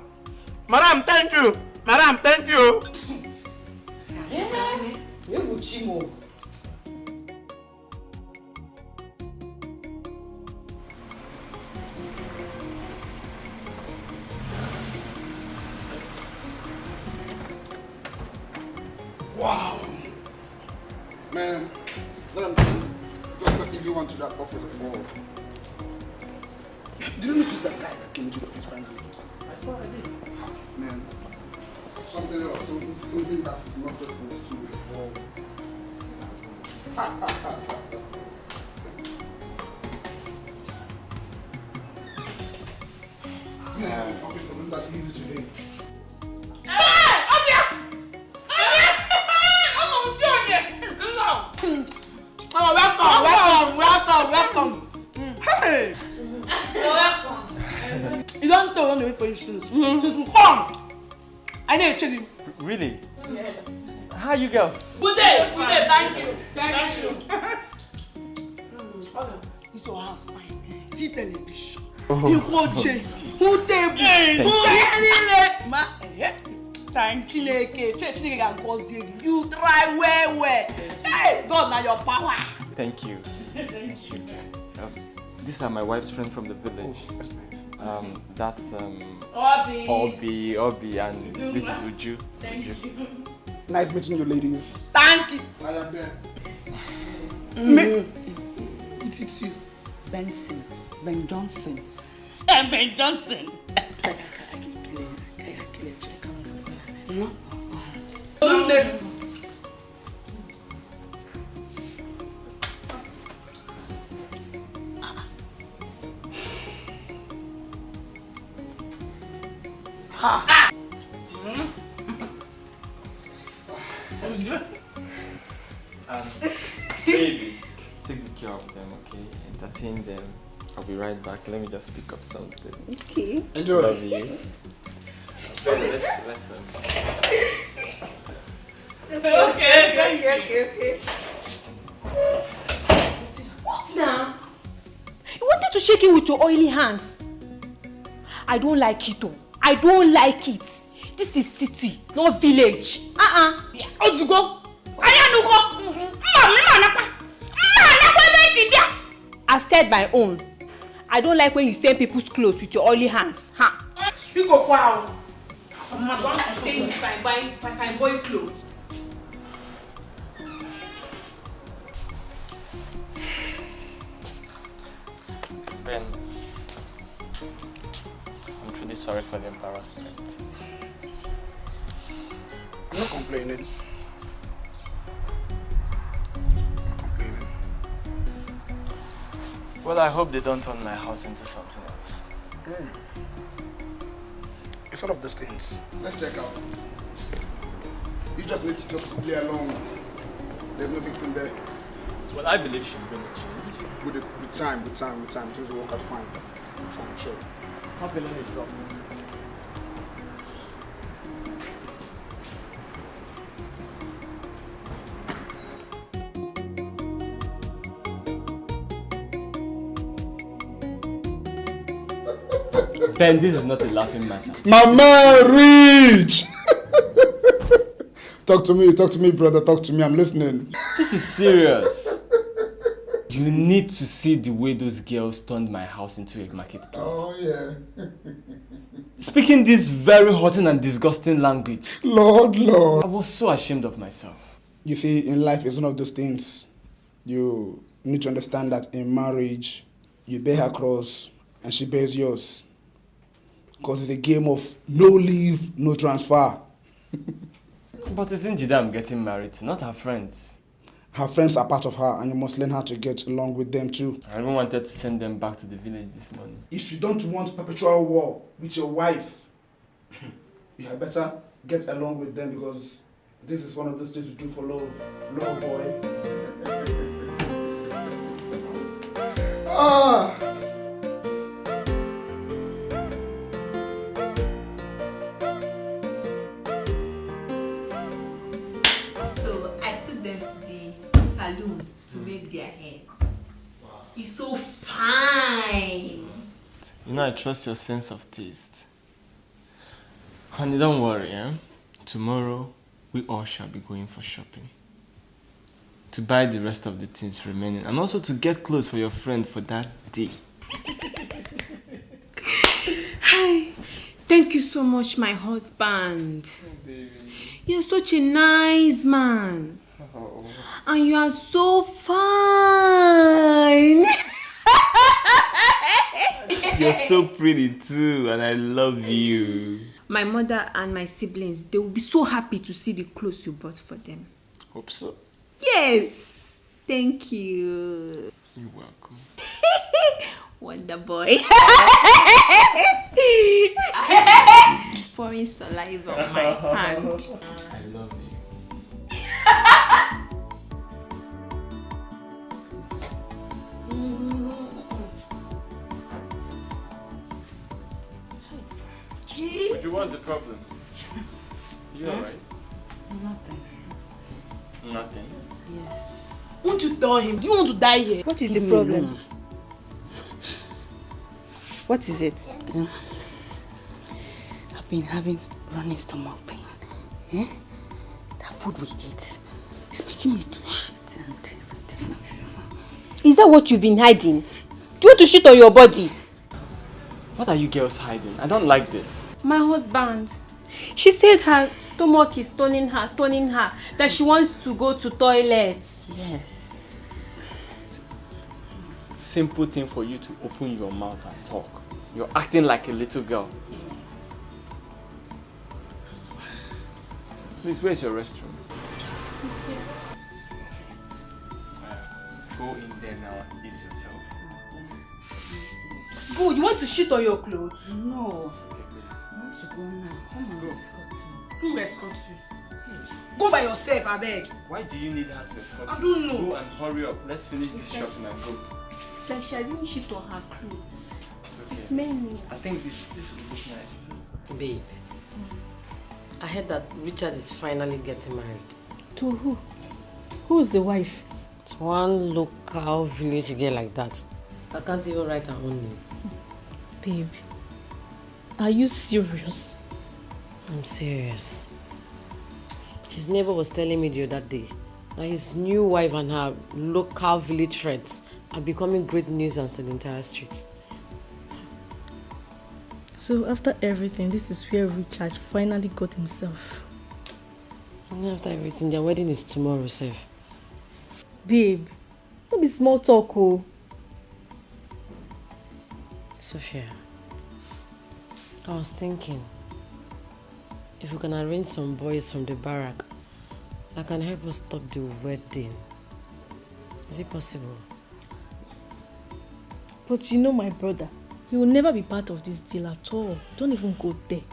Madam, thank you. Madam, thank you. Wow. Man, let him do just an easy one to that office tomorrow. Did you notice that guy that came into the office finally? I saw it. Man, something else, something that is not just in the studio. Man, office wasn't that easy today. Welcome. Hey! Welcome. You don't tell me for instance. Since we come, I need to check you. Really? Yes. How are you girls? Good day. Thank you. Okay, it's your house, fine. See television. You watch it. Who table? Thank you. Chineke can cause you try well. Hey, God, now your power. Thank you. Thank you. These are my wife's friend from the village. That's Obi, and this is Uju. Thank you. Nice meeting you, ladies. Thank you. I am there. It's you. Ben Johnson. Ben Johnson. Baby, take the care of them, okay? Entertain them. I'll be right back. Let me just pick up something. Okay. Enjoy. Love you. Let's Okay. What now? You wanted to shake it with your oily hands. I don't like it, oh. I don't like it. This is city, not village. Ozugo. I've said my own. I don't like when you stain people's clothes with your oily hands. You go wow. I'm not going to stay if I buy boy clothes. Ben, I'm truly sorry for the embarrassment. I'm not complaining. Well, I hope they don't turn my house into something else. It's one of those things. Let's check out. You just need to just play along. There's no big thing there. Well, I believe she's going to change. With time. Things will work out fine. With time, sure. Okay, let me drop. Ben, this is not a laughing matter. Mama, rich! Talk to me, brother. Talk to me. I'm listening. This is serious. You need to see the way those girls turned my house into a marketplace. Oh, yeah. Speaking this very hurting and disgusting language. Lord. I was so ashamed of myself. You see, in life, it's one of those things. You need to understand that in marriage, you bear her cross and she bears yours. Because it's a game of no leave, no transfer. But isn't Jida I'm getting married to, not her friends? Her friends are part of her, and you must learn how to get along with them too. I even wanted to send them back to the village this morning. If you don't want perpetual war with your wife, you had better get along with them, because this is one of those things you do for love. Love, boy. So I took them to the salon to make their hair. It's so fine. You know, I trust your sense of taste. Honey, don't worry, eh? Tomorrow, we all shall be going for shopping. To buy the rest of the things remaining, and also to get clothes for your friend for that day. Hi. Thank you so much, my husband. Oh, baby. You're such a nice man. Oh. And you are so fine. You're so pretty too, and I love you. My mother and my siblings, they will be so happy to see the clothes you bought for them. Hope so. Yes. Thank you. You're welcome. Wonder boy. Pouring saliva on my hand. I love you. But what's the problem? You alright? Nothing. Nothing? Yes. Won't you tell him? Do you want to die here? What is Leave the me problem? alone. What is it? I've been having running stomach pain. That food we eat is making me to shit and everything. Is that what you've been hiding? Do you want to shit on your body? What are you girls hiding? I don't like this. My husband. She said her stomach is turning her, that she wants to go to toilets. Yes. Simple thing for you to open your mouth and talk. You're acting like a little girl. Please, where's your restroom? Go in there now and ease yourself. Good, you want to shit on your clothes? No. to go now. Come on, escort you. Who will escort you? Go by yourself, I beg. Why do you need her to escort you? I don't know. Go and hurry up. Let's finish this shopping and go. It's like she hasn't shipped on her clothes. It's It's okay. many. I think this will look nice too. Babe, I heard that Richard is finally getting married. To who? Who's the wife? It's one local village girl like that. I can't even write her own name. Babe, are you serious? I'm serious. His neighbor was telling me the other day that his new wife and her local village friends are becoming great nuisance in the entire street. So after everything, this is where Richard finally got himself. And after everything, their wedding is tomorrow, sir. Babe, don't be small talk, oh. Sophia, I was thinking, if we can arrange some boys from the barrack that can help us stop the wedding. Is it possible? But you know my brother, he will never be part of this deal at all. Don't even go there.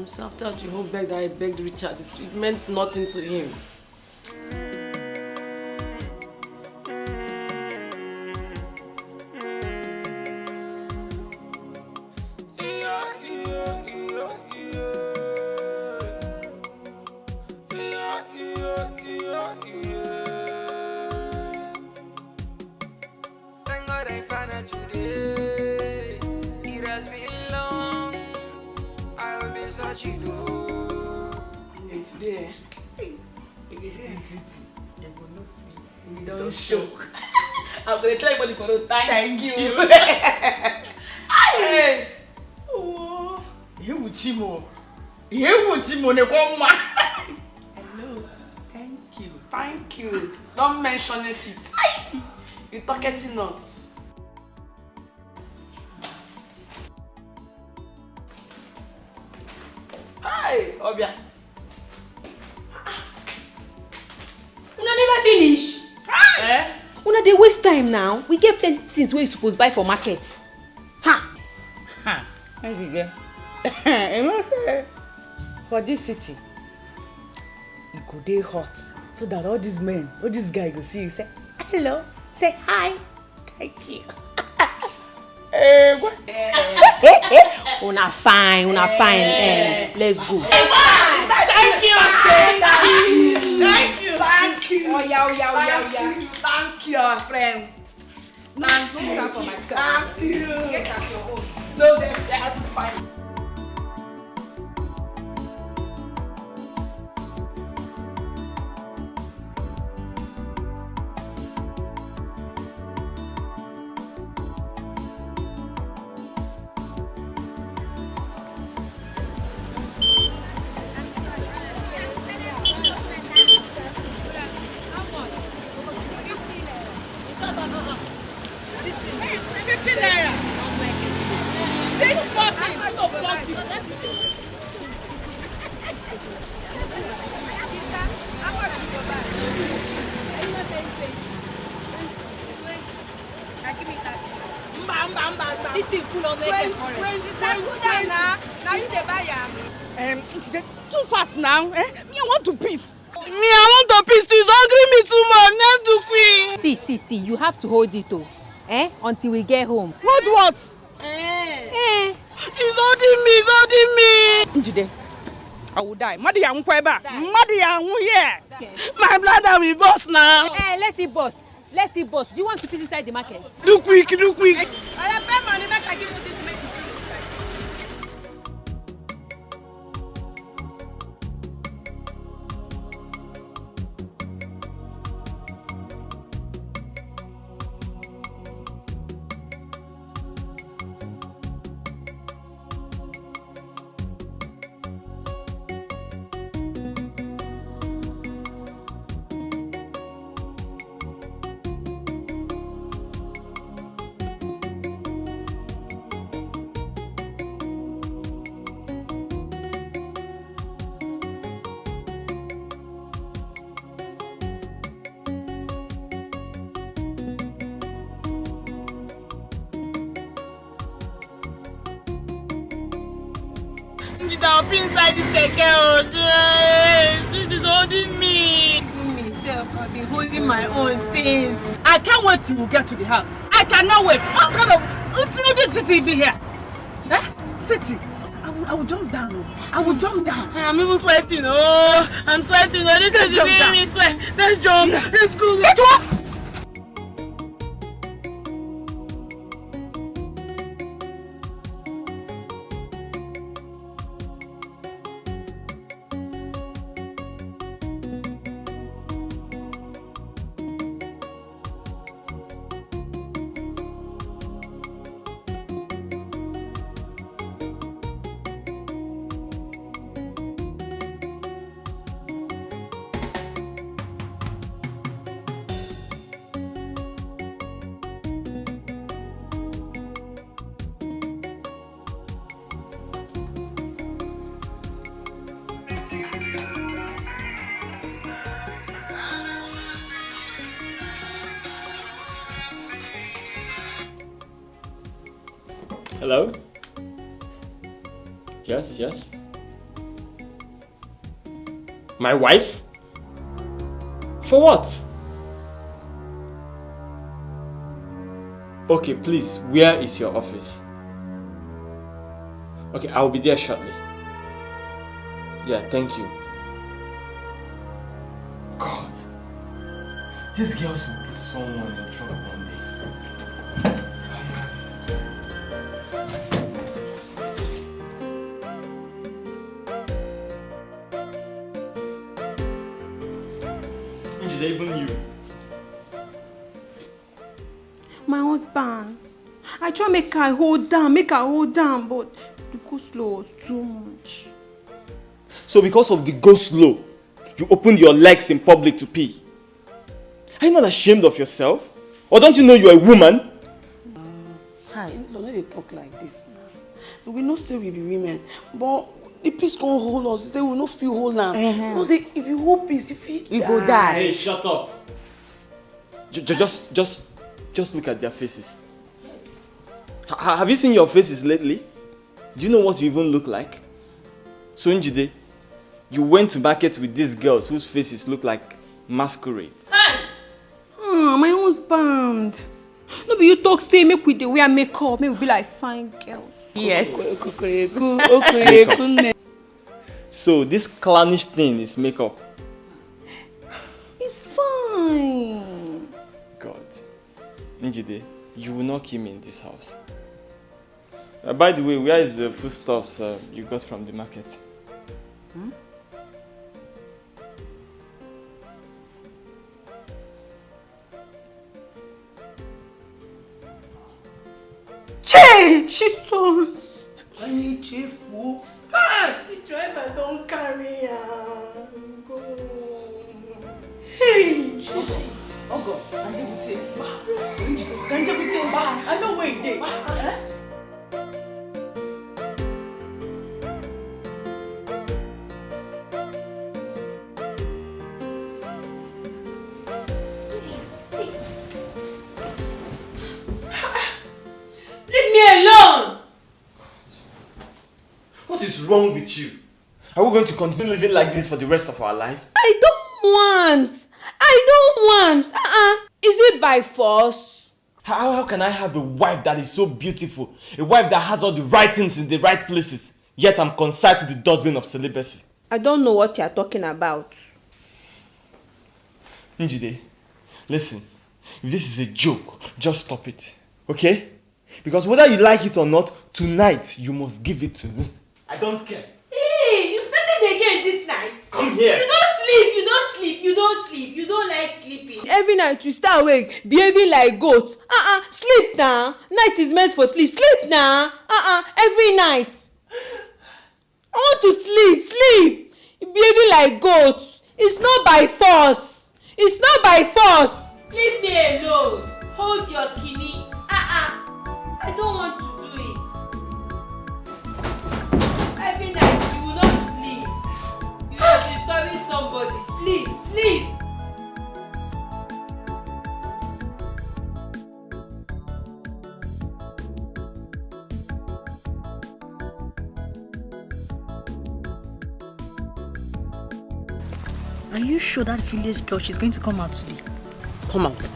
So after the whole beg that I begged Richard, it meant nothing to him. Thank God I found her today. It has been long. I will be searching. It's there. You get visit. You will not see. We don't shock. I'm going to tell everybody for no time. Thank you. Hey. Oh. You will chimo. You will chimo. Hello. Thank you. Thank you. Don't mention it. You talking nuts. Hey, Obia. Una never finish. Eh? Una dey waste time now. We get plenty things wey you suppose buy for market. Ha! How you get? For this city, it go dey hot so that all these men, all these guys go see you say hello, say hi, thank you. What? Una fine, una fine. Let's go. Thank you. Thank you. Oh yeah. Thank you, our friend. Thank you. For my car. Thank you. Get at your own. No, that's how to find. This thing full of naked forest. Now you dey buy am. Too fast now. Me, I want to piece. Me, I want to piece. It's hungry me too much. Let's do quick. See. You have to hold it, oh. Until we get home. Hold what? It's holding me. Njide, I will die. Madi ya nkweba. Madi ya here. My bladder will burst now. Let it burst. Let it burst. Do you want to fit inside the market? Do quick. I have pay money, make I give you this make you fit inside. I'll be inside this Dikeh. This is holding me. Myself, I've been holding my own since. I can't wait till we get to the house. I cannot wait. What kind of city be here? Eh? City? I will jump down. I will jump down. I'm even sweating. Oh, I'm sweating. Oh, this is making me sweat. Let's jump. Yeah. Let's go. Let's go. Hello? Yes, yes. My wife? For what? Okay, please, where is your office? Okay, I'll be there shortly. Yeah, thank you. God, these girls will put someone in trouble one day. Even you. My husband. I try make her hold down, but the go slow was too much. So because of the go slow, you opened your legs in public to pee? Are you not ashamed of yourself? Or don't you know you're a woman? Hi, don't they talk like this now? We know say we be women, but the peace can't hold us. They will not feel hold now. Because if you hold peace, you go die. Hey, shut up. Just look at their faces. Have you seen your faces lately? Do you know what you even look like? So Njide, you went to market with these girls whose faces look like masquerades. My husband. No be you talk say make we dey wear makeup, make we be like fine girls. Yes. So this clownish thing is makeup. It's fine. God. Njide, you will not kill me in this house. By the way, where is the foodstuffs you got from the market? Jesus! I need cheerful. The driver don't carry go. Hey, Jesus! Oh God, I know where it is. Leave me alone! What is wrong with you? Are we going to continue living like this for the rest of our life? I don't want. Is it by force? How can I have a wife that is so beautiful? A wife that has all the right things in the right places, yet I'm consigned to the dustbin of celibacy? I don't know what you're talking about. Njide, listen. If this is a joke, just stop it. Okay? Because whether you like it or not, tonight you must give it to me. I don't care. Hey, you started again this night. Come here. You don't like sleeping. Every night you stay awake, behaving like goat. Sleep now. Night is meant for sleep. Sleep now. Every night. I want to sleep. Behaving like goat. It's not by force. Leave me alone. Hold your kidney. I don't want to do it. Every night you will not sleep. You are disturbing somebody. Sleep. Are you sure that village girl, she's going to come out today? Come out?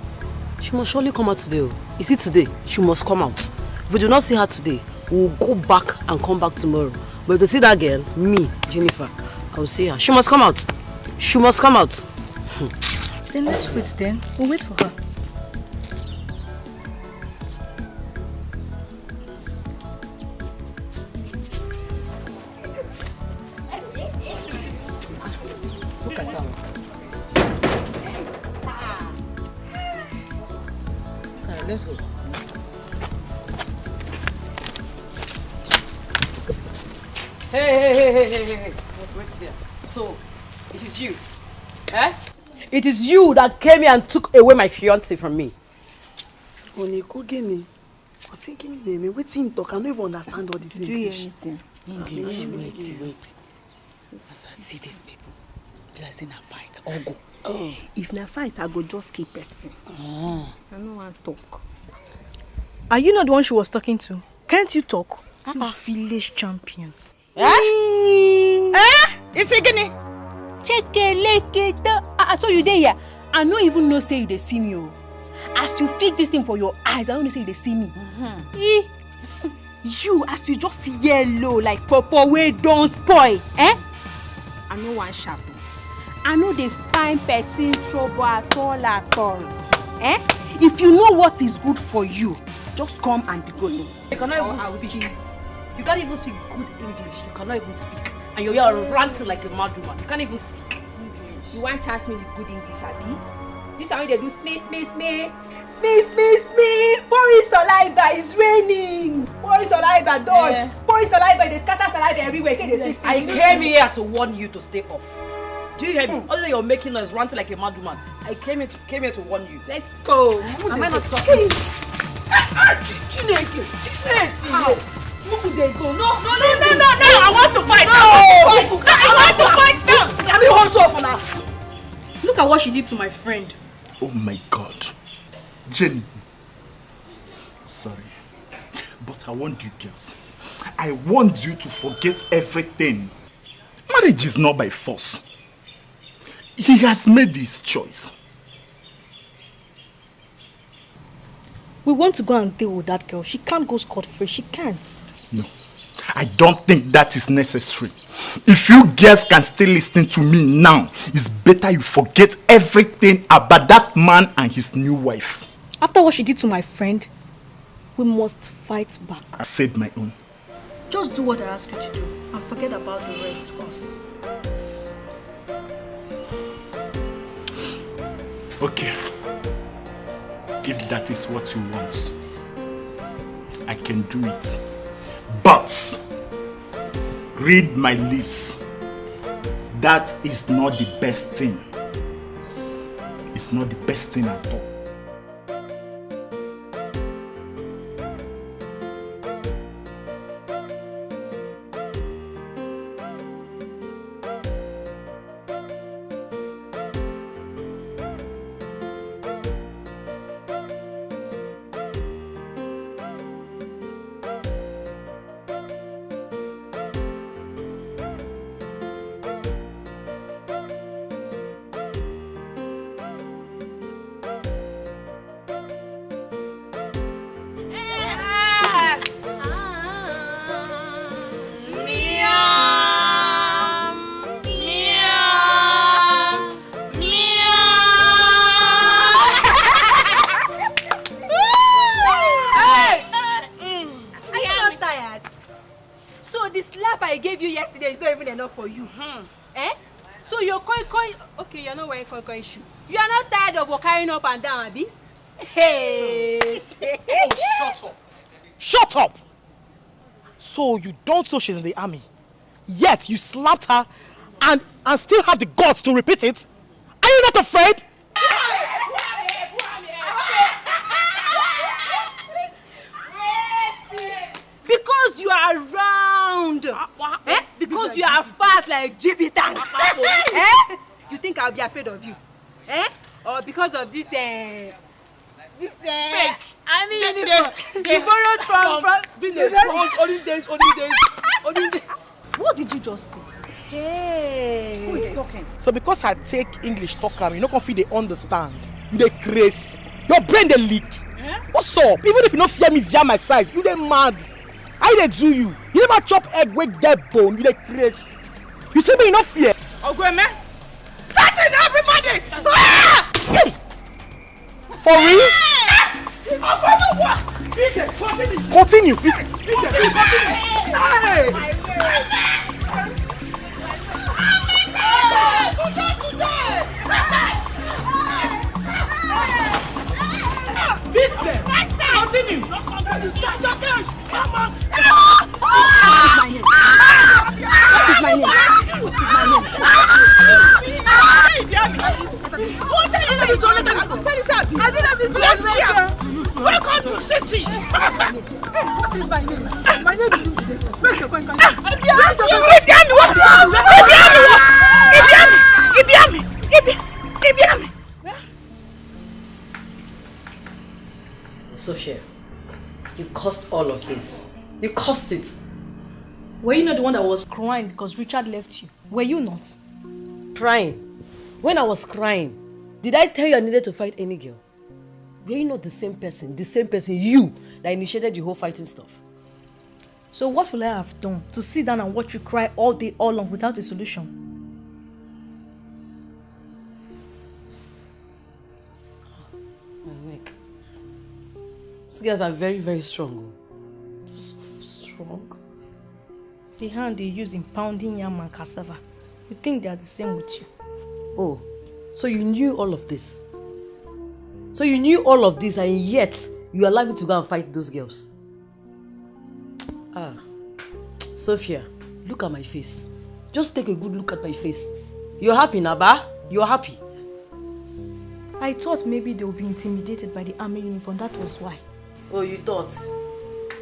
She must surely come out today. Is it today? She must come out. If we do not see her today, we'll go back and come back tomorrow. But to see that girl, me, Jennifer, I will see her. She must come out. She must come out. Then let's wait then. We'll wait for her. Look at that one. Let's go. Hey. Wait there. So, it is you. Eh? It is you that came here and took away my fiancé from me. Oniko Gini. I was thinking name. Waiting talk. I don't even understand all this English. Wait. As I see these people, they're saying a fight. Or go. Oh. If na fight, I go just keep person. Oh. I don't want to talk. Are you not the one she was talking to? Can't you talk? You village champion. Is it gonna? Check it. So you there here? I don't even know say you dey see me. Oh. As you fix this thing for your eyes, I don't know say you dey see me. You, as you just yellow like purple way don't spoil. I know one sharp. I know they find person trouble at all. If you know what is good for you, just come and be good. You cannot even speak. You can't even speak good English. You cannot even speak. And you're here ranting like a mad woman. You can't even speak English. You want to chance me with good English, Abi? This is how they do smee. Pouring saliva, it's raining. Pouring saliva, dodge. Yeah. Pouring saliva, they scatter saliva everywhere. I came here to warn you to stay off. Do you hear me? Also, you're making noise, ranting like a mad woman. I came here to warn you. Let's go. Am I not talking? Chineke. Where could they go? No. I want to fight. I want to fight now. Can we hold off on her? Look at what she did to my friend. Oh my God. Jenny. Sorry. But I want you girls. I want you to forget everything. Marriage is not by force. He has made his choice. We want to go and deal with that girl. She can't go scot-free. She can't. No. I don't think that is necessary. If you girls can still listen to me now, it's better you forget everything about that man and his new wife. After what she did to my friend, we must fight back. I said my own. Just do what I ask you to do and forget about the rest of us. Okay. If that is what you want, I can do it. But read my lips. That is not the best thing. It's not the best thing at all. For you, So your koi, okay, you're not wearing koi shoe. You are not tired of carrying up and down, Abi? Hey! Oh, shut up! So you don't know she's in the army, yet you slapped her and still have the guts to repeat it? Are you not afraid? Because you are round. Because you are fat like Jupiter. You think I'll be afraid of you? Or because of this fake. I mean, you borrowed from olden days. What did you just say? Hey. Who is talking? So because I take English talk am, you no confident they understand. You dey craze. Your brain dey leak. Eh? What's up? Even if you no fear me via my size, you dey mad. How dey do you? You never chop egg with dead bone. You dey craze. You say me you no fear? Ogweme, touching everybody! Ah! For real? Continue. Continue. Hey! Beat them! Continue! Come on! What is my name? What is my name? Welcome to city! What is my name? My name is Ini. Where's your point? Sophia, you caused all of this. You caused it. Were you not the one that was crying because Richard left you? Were you not? Crying? When I was crying, did I tell you I needed to fight any girl? Were you not the same person, you, that initiated the whole fighting stuff? So what will I have done to sit down and watch you cry all day, all long without a solution? These girls are very, very strong. So strong. The hand they use in pounding yam and cassava. You think they are the same with you? Oh, so you knew all of this? So you knew all of this and yet you allowed me to go and fight those girls? Ah, Sophia, look at my face. Just take a good look at my face. You're happy, Naba? You're happy. I thought maybe they would be intimidated by the army uniform. That was why. Oh, you thought?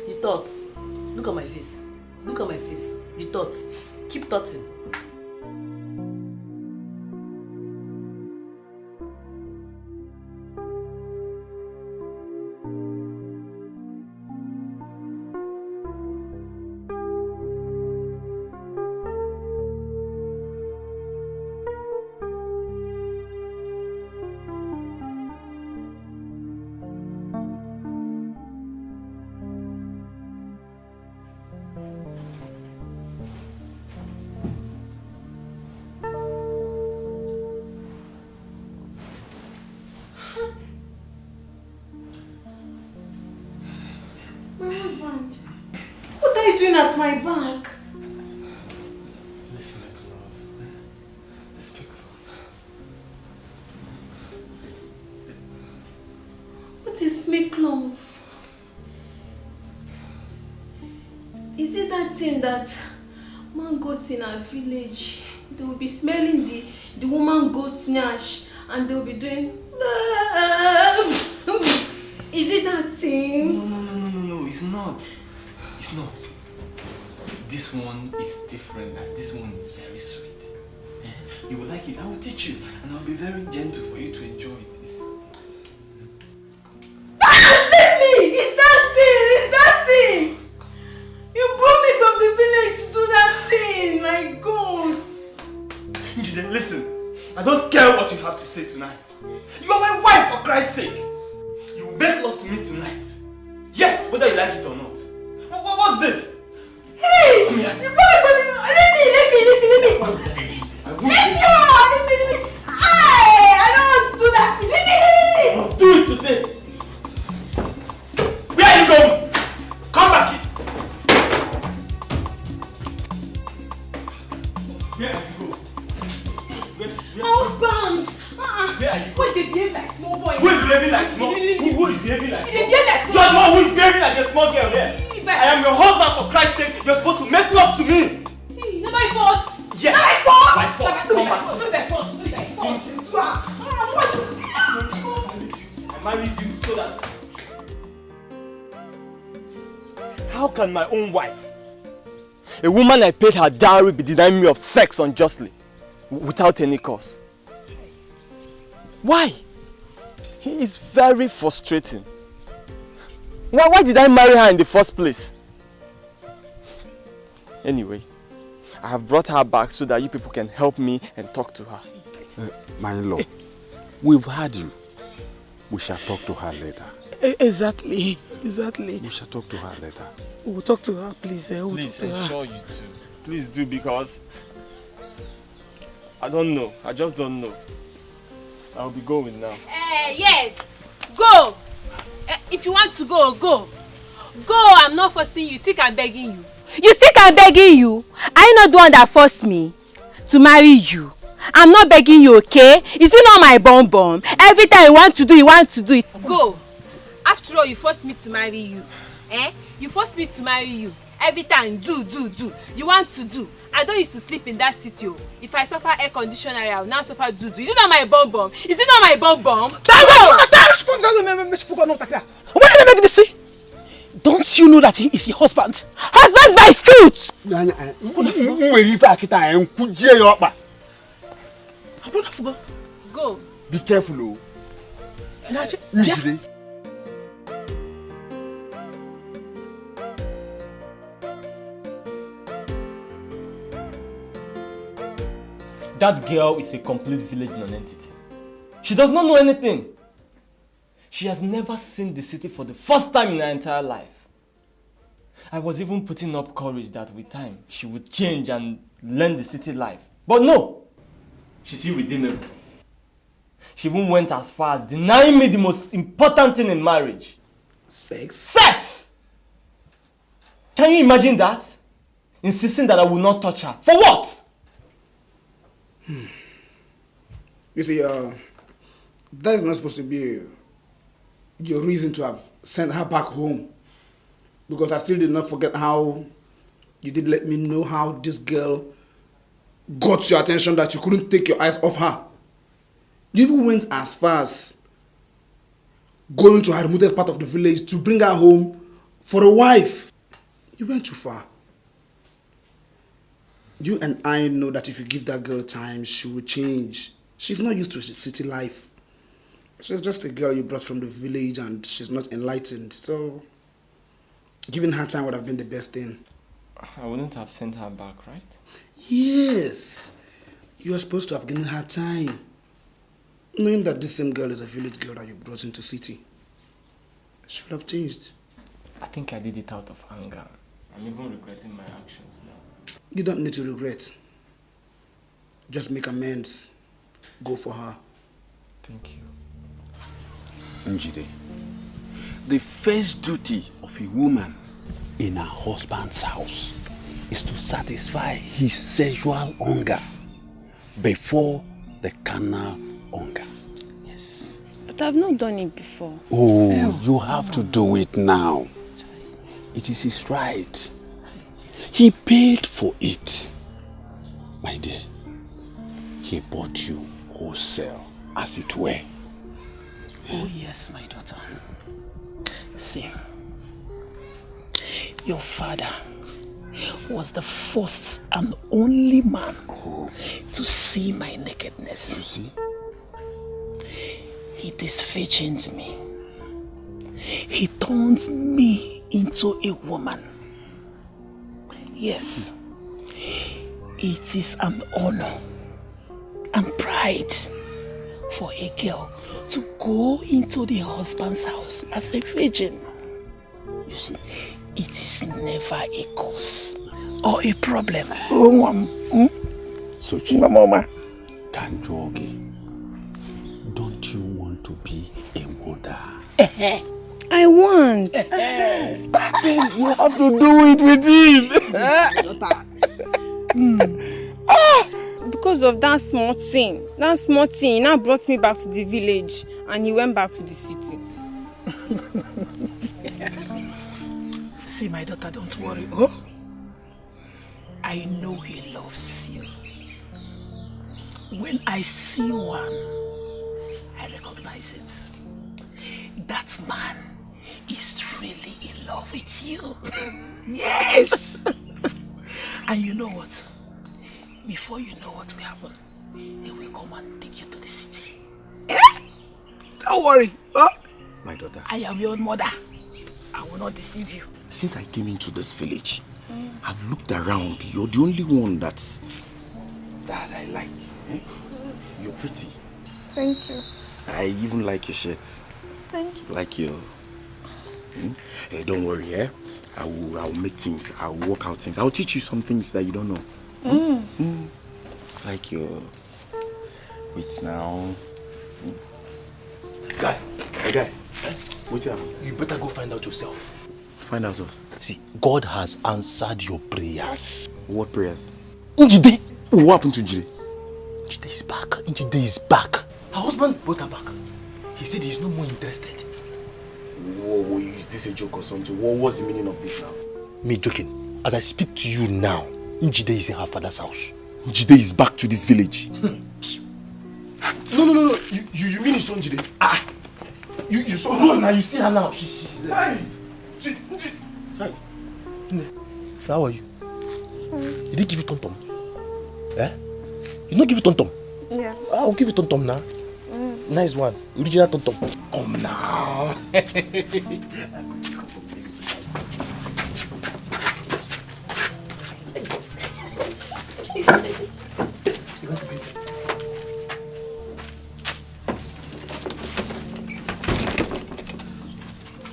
You thought? Look at my face. Look at my face. You thought? Keep thoughting. At my back. Listen, love. Let's speak love. What is make love? Is it that thing that man got in our village? They will be smelling the woman goat's nash and they will be doing. Is it that thing? No, it's not. It's not. This one is different and this one is very sweet. You will like it. I will teach you and I'll be very gentle for you to enjoy it. Let me! It's that thing! You brought me from the village to do that thing! My God! Njide, listen. I don't care what you have to say tonight. You are my wife, for Christ's sake. You will make love to me tonight. Yes, whether you like it or not. What's this? Hey! You brought me from the... Let me! I don't want to do that thing! Let me! Let's do it today! Where are you going? Come back here! Where are you going? Husband! Where are you Who is behaving like small boy? Who is behaving like small? Who is behaving like small? You are the one who is behaving like a small girl here. I am your husband, for Christ's sake. You're supposed to make love to me. Not my fault. Yeah. Not my fault. My fault. Come back. Not my fault. I married you so that... How can my own wife, a woman I paid her dowry, be denying me of sex unjustly, without any cause? Why? He is very frustrating. Why did I marry her in the first place? Anyway, I have brought her back so that you people can help me and talk to her. My in-law, we've had you. We shall talk to her later. Exactly. We shall talk to her later. We'll talk to her, please. Please, I'm sure you do. Please do, because I don't know. I just don't know. I'll be going now. Yes. Go. If you want to go, go. Go. I'm not forcing you. Think I'm begging you. You think I'm begging you? Are you not the one that forced me to marry you? I'm not begging you, okay? Is it not my bum? Every time you want to do it. Go. After all, you forced me to marry you. You forced me to marry you. Every time, do. You want to do. I don't used to sleep in that city. If I suffer air conditioner, I will now suffer do. Is it not my bum? Is it not my bum? Don't you know that he is your husband? Husband by fruit! Go. Be careful, That girl is a complete village non-entity. She does not know anything. She has never seen the city for the first time in her entire life. I was even putting up courage that with time she would change and learn the city life. But no! She's irredeemable. She even went as far as denying me the most important thing in marriage. Sex! Can you imagine that? Insisting that I will not touch her. For what? You see, that is not supposed to be your reason to have sent her back home. Because I still did not forget how you did let me know how this girl got your attention that you couldn't take your eyes off her. You even went as far as going to her remotest part of the village to bring her home for a wife. You went too far. You and I know that if you give that girl time, she will change. She's not used to city life. She's just a girl you brought from the village and she's not enlightened. So, giving her time would have been the best thing. I wouldn't have sent her back, right? Yes. You are supposed to have given her time. Knowing that this same girl is a village girl that you brought into city. She would have changed. I think I did it out of anger. I'm even regretting my actions now. You don't need to regret. Just make amends. Go for her. Thank you. Njide, the first duty of a woman in her husband's house is to satisfy his sexual hunger before the carnal hunger. Yes. But I've not done it before. Oh, you have to do it now. It is his right. He paid for it. My dear, he bought you wholesale, as it were. Oh yes, my daughter. See, your father was the first and only man to see my nakedness. You see? He disfigures me. He turns me into a woman. Yes, it is an honor and pride for a girl to go into the husband's house as a virgin. You see, it is never a cause or a problem. So, Mama, Kanjogi, don't you want to be a mother? I want. You have to do it with him. Because of that small thing now brought me back to the village and he went back to the city. See, my daughter, don't worry. Oh, I know he loves you. When I see one, I recognize it. That man is really in love with you. Yes! And you know what? Before you know what will happen, he will come and take you to the city. Eh? Don't worry. Oh? My daughter. I am your mother. I will not deceive you. Since I came into this village, I've looked around. You're the only one that I like. Eh? You're pretty. Thank you. I even like your shirt. Thank you. Like your... Hey, don't worry, eh? I'll make things. I'll work out things. I'll teach you some things that you don't know. Like your... Wait now. Guy. What's happening? You better go find out yourself. Find out what? See, God has answered your prayers. What prayers? Njide. What happened to Njide? Njide is back. Njide is back. Her husband brought her back. He said he's no more interested. Whoa, is this a joke or something? What's the meaning of this now? Me joking. As I speak to you now, Njide is in her father's house. Njide is back to this village. No. You mean it's on Njide? You saw her now. You see her now. She's there. Hi. How are you? Did he give you Tonto? Eh? You not give you Tonto? Yeah. I'll give you Tonto now. Nice one. Original Tonto. Come now.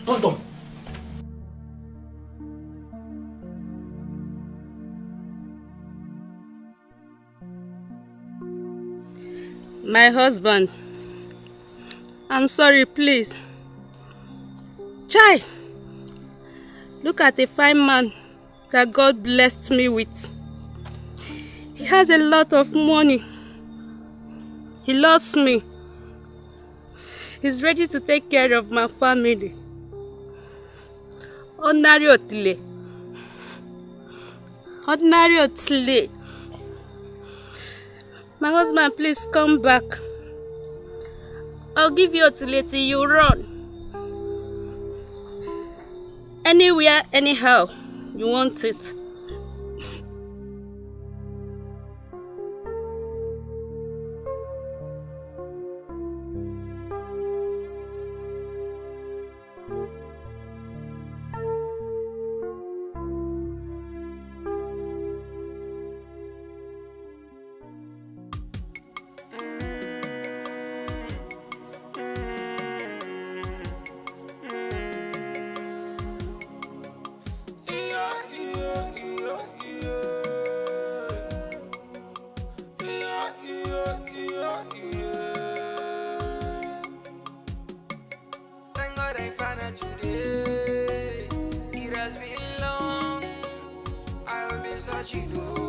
Tonto. My husband, I'm sorry, please. Chai, look at the fine man that God blessed me with. He has a lot of money. He loves me. He's ready to take care of my family. Ordinary Otile. Ordinary Otile. My husband, please come back. I'll give you Otile till you run. Anywhere, anyhow, you want it. Thank God I found her today. It has been long. I have been searching.